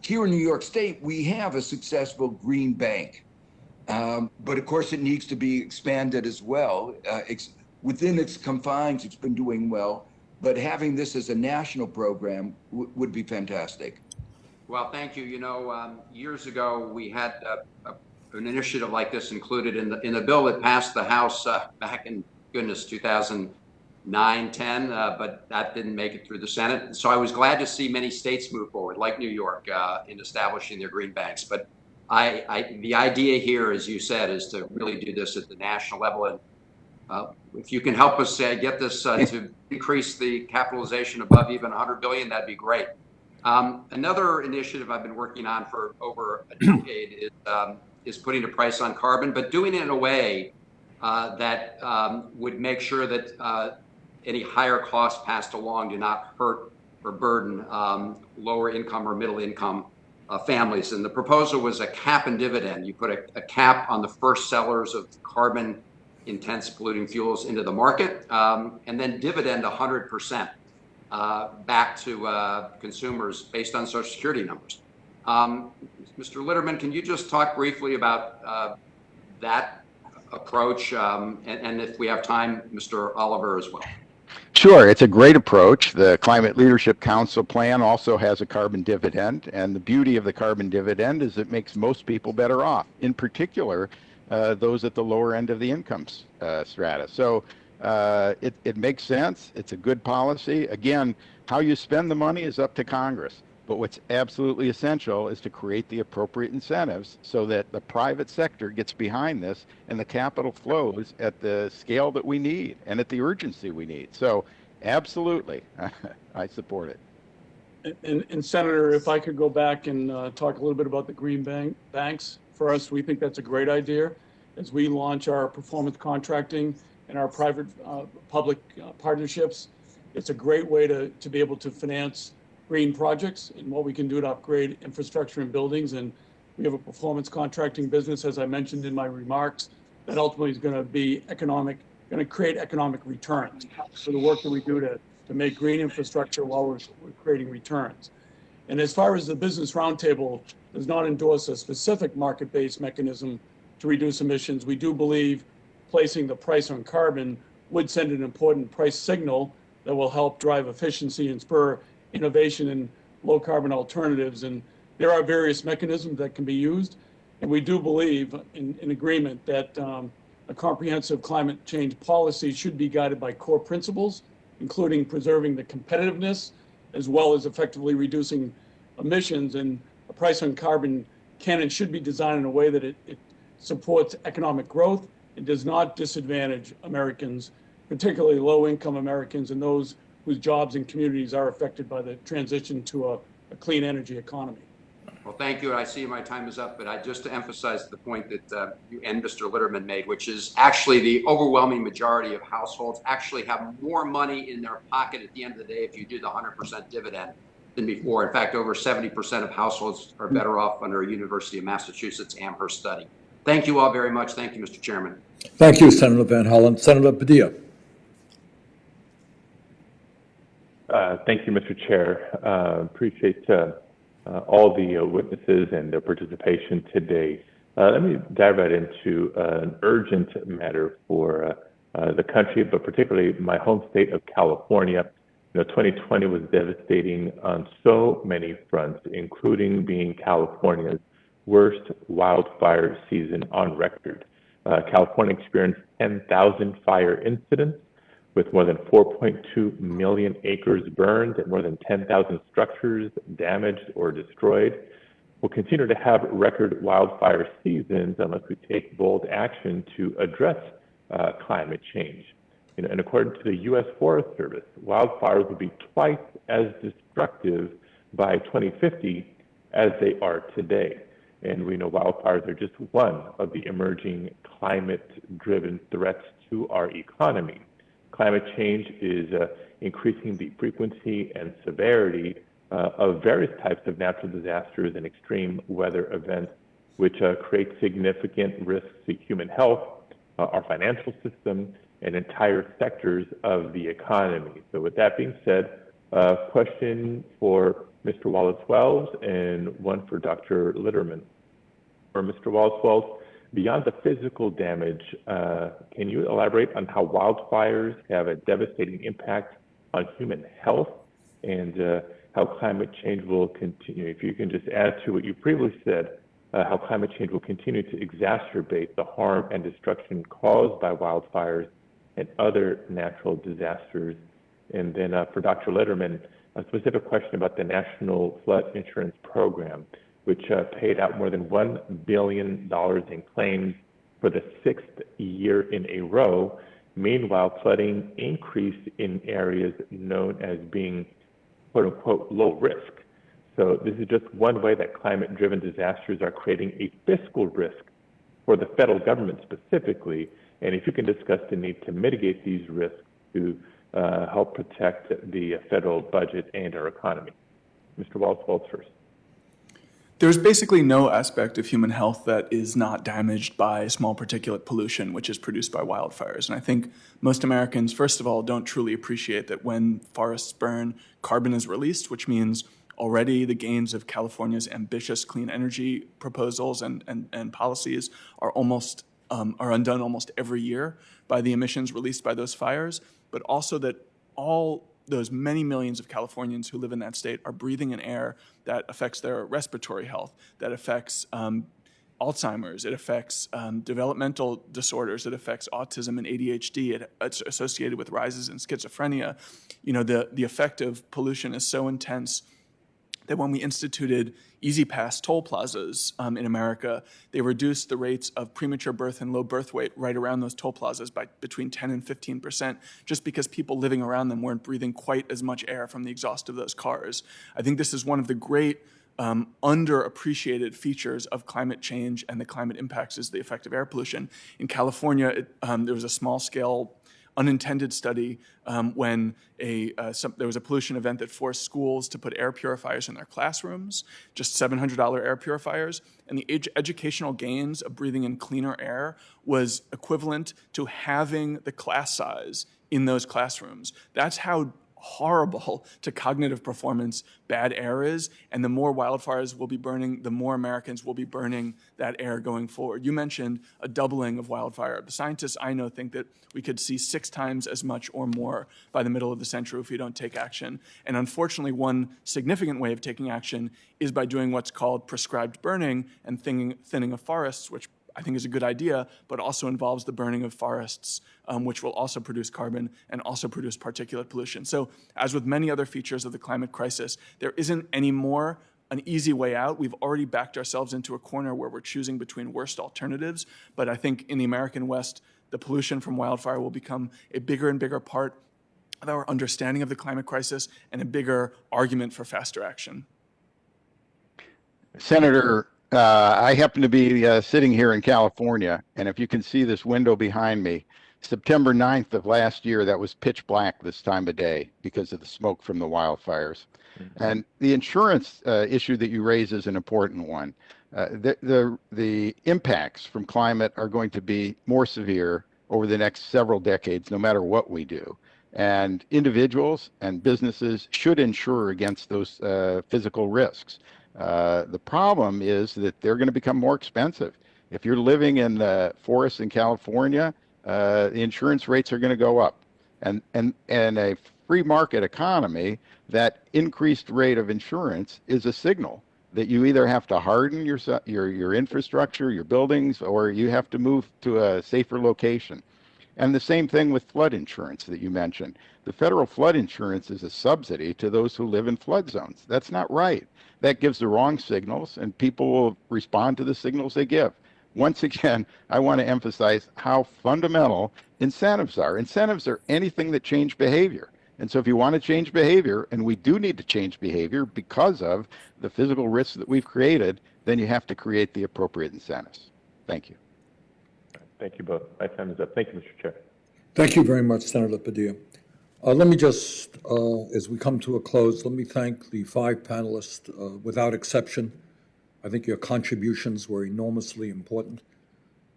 Here in New York State, we have a successful green bank, but of course it needs to be expanded as well. within its confines, it's been doing well, but having this as a national program would be fantastic. Well, thank you. You know, years ago, we had an initiative like this included in the bill that passed the House back in, goodness, 2009, 10, but that didn't make it through the Senate. So I was glad to see many states move forward, like New York, in establishing their green banks. But the idea here, as you said, is to really do this at the national level. And if you can help us get this to increase the capitalization above even 100 billion, that'd be great. Another initiative I've been working on for over a decade is putting a price on carbon, but doing it in a way that would make sure that any higher costs passed along do not hurt or burden lower income or middle income families. And the proposal was a cap and dividend. You put a cap on the first sellers of carbon intense polluting fuels into the market, and then dividend 100% back to consumers based on Social Security numbers. Mr. Litterman, can you just talk briefly about that approach? And if we have time, Mr. Oliver as well. Sure, it's a great approach. The Climate Leadership Council plan also has a carbon dividend, and the beauty of the carbon dividend is it makes most people better off, in particular, those at the lower end of the income strata. So it makes sense. It's a good policy. Again, how you spend the money is up to Congress. But what's absolutely essential is to create the appropriate incentives so that the private sector gets behind this and the capital flows at the scale that we need and at the urgency we need. So absolutely, I support it. And Senator, if I could go back and talk a little bit about the green banks. For us, we think that's a great idea. As we launch our performance contracting and our private public partnerships, it's a great way to be able to finance green projects and what we can do to upgrade infrastructure and buildings. And we have a performance contracting business, as I mentioned in my remarks, that ultimately is going to create economic returns for the work that we do to make green infrastructure while we're creating returns. And as far as the Business Roundtable does not endorse a specific market-based mechanism to reduce emissions, we do believe placing the price on carbon would send an important price signal that will help drive efficiency and spur innovation in low carbon alternatives. And there are various mechanisms that can be used. And we do believe in agreement that a comprehensive climate change policy should be guided by core principles, including preserving the competitiveness as well as effectively reducing emissions. And a price on carbon can and should be designed in a way that it supports economic growth. It does not disadvantage Americans, particularly low-income Americans and those whose jobs and communities are affected by the transition to a clean energy economy. Well, thank you. I see my time is up, but just to emphasize the point that you and Mr. Litterman made, which is actually the overwhelming majority of households actually have more money in their pocket at the end of the day if you do the 100% dividend than before. In fact, over 70% of households are better off under a University of Massachusetts Amherst study. Thank you all very much. Thank you, Mr. Chairman. Thank you, Senator Van Hollen. Senator Padilla. Thank you, Mr. Chair. Appreciate all the witnesses and their participation today. Let me dive right into an urgent matter for the country, but particularly my home state of California. 2020 was devastating on so many fronts, including being California's worst wildfire season on record. California experienced 10,000 fire incidents, with more than 4.2 million acres burned and more than 10,000 structures damaged or destroyed. We'll continue to have record wildfire seasons unless we take bold action to address climate change. And according to the U.S. Forest Service, wildfires will be twice as destructive by 2050 as they are today. And we know wildfires are just one of the emerging climate-driven threats to our economy. Climate change is increasing the frequency and severity of various types of natural disasters and extreme weather events, which create significant risks to human health, our financial system, and entire sectors of the economy. So with that being said, question for Mr. Wallace-Wells and one for Dr. Litterman. For Mr. Wallace-Wells, Beyond the physical damage, can you elaborate on how wildfires have a devastating impact on human health and how climate change will continue? If you can just add to what you previously said, how climate change will continue to exacerbate the harm and destruction caused by wildfires and other natural disasters. And then for Dr. Letterman, a specific question about the National Flood Insurance Program, which paid out more than $1 billion in claims for the 6th year in a row. Meanwhile, flooding increased in areas known as being, quote unquote, low risk. So this is just one way that climate-driven disasters are creating a fiscal risk for the federal government specifically. And if you can discuss the need to mitigate these risks to help protect the federal budget and our economy. Mr. Wallace-Wells first. There's basically no aspect of human health that is not damaged by small particulate pollution, which is produced by wildfires. And I think most Americans, first of all, don't truly appreciate that when forests burn, carbon is released, which means already the gains of California's ambitious clean energy proposals and policies are undone almost every year by the emissions released by those fires, but also that all those many millions of Californians who live in that state are breathing in air that affects their respiratory health, that affects Alzheimer's, it affects developmental disorders, it affects autism and ADHD, it's associated with rises in schizophrenia. You know, the effect of pollution is so intense that when we instituted Easy Pass toll plazas in America, they reduced the rates of premature birth and low birth weight right around those toll plazas by between 10 and 15%, just because people living around them weren't breathing quite as much air from the exhaust of those cars. I think this is one of the great underappreciated features of climate change and the climate impacts is the effect of air pollution. In California, there was a small-scale unintended study when there was a pollution event that forced schools to put air purifiers in their classrooms, just $700 air purifiers, and the educational gains of breathing in cleaner air was equivalent to halving the class size in those classrooms. That's how horrible to cognitive performance bad air is, and the more wildfires will be burning, the more Americans will be burning that air going forward. You mentioned a doubling of wildfire. The scientists I know think that we could see 6 times as much or more by the middle of the century if we don't take action. And unfortunately, one significant way of taking action is by doing what's called prescribed burning and thinning of forests, which I think is a good idea, but also involves the burning of forests, which will also produce carbon and also produce particulate pollution. So as with many other features of the climate crisis, there isn't anymore an easy way out. We've already backed ourselves into a corner where we're choosing between worst alternatives. But I think in the American West, the pollution from wildfire will become a bigger and bigger part of our understanding of the climate crisis and a bigger argument for faster action. Senator, I happen to be sitting here in California, and if you can see this window behind me, September 9th of last year, that was pitch black this time of day because of the smoke from the wildfires. Mm-hmm. And the insurance issue that you raise is an important one. The impacts from climate are going to be more severe over the next several decades, no matter what we do. And individuals and businesses should insure against those physical risks. The problem is that they're going to become more expensive. If you're living in the forests in California, the insurance rates are going to go up. And a free market economy, that increased rate of insurance is a signal that you either have to harden your infrastructure, your buildings, or you have to move to a safer location. And the same thing with flood insurance that you mentioned. The federal flood insurance is a subsidy to those who live in flood zones. That's not right. That gives the wrong signals, and people will respond to the signals they give. Once again, I want to emphasize how fundamental incentives are. Incentives are anything that change behavior. And so if you want to change behavior, and we do need to change behavior because of the physical risks that we've created, then you have to create the appropriate incentives. Thank you. Thank you both. My time is up. Thank you, Mr. Chair. Thank you very much, Senator Padilla. Let me just, as we come to a close, let me thank the 5 panelists without exception. I think your contributions were enormously important.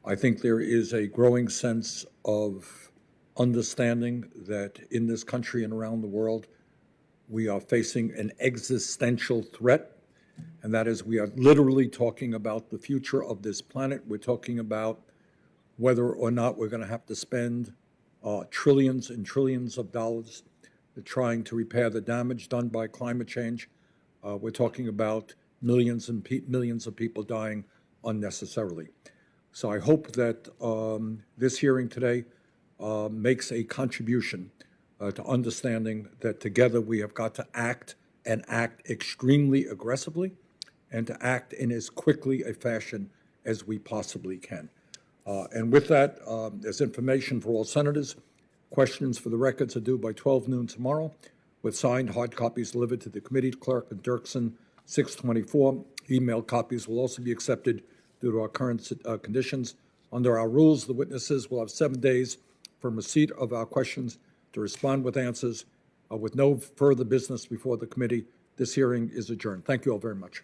I think there is a growing sense of understanding that in this country and around the world, we are facing an existential threat, and that is we are literally talking about the future of this planet. We're talking about whether or not we're going to have to spend trillions and trillions of dollars trying to repair the damage done by climate change. We're talking about millions and millions of people dying unnecessarily. So I hope that this hearing today makes a contribution to understanding that together we have got to act and act extremely aggressively and to act in as quickly a fashion as we possibly can. And with that, there's information for all senators. Questions for the records are due by 12 noon tomorrow, with signed hard copies delivered to the committee clerk in Dirksen, 624. Email copies will also be accepted due to our current conditions. Under our rules, the witnesses will have 7 days from receipt of our questions to respond with answers. With no further business before the committee, this hearing is adjourned. Thank you all very much.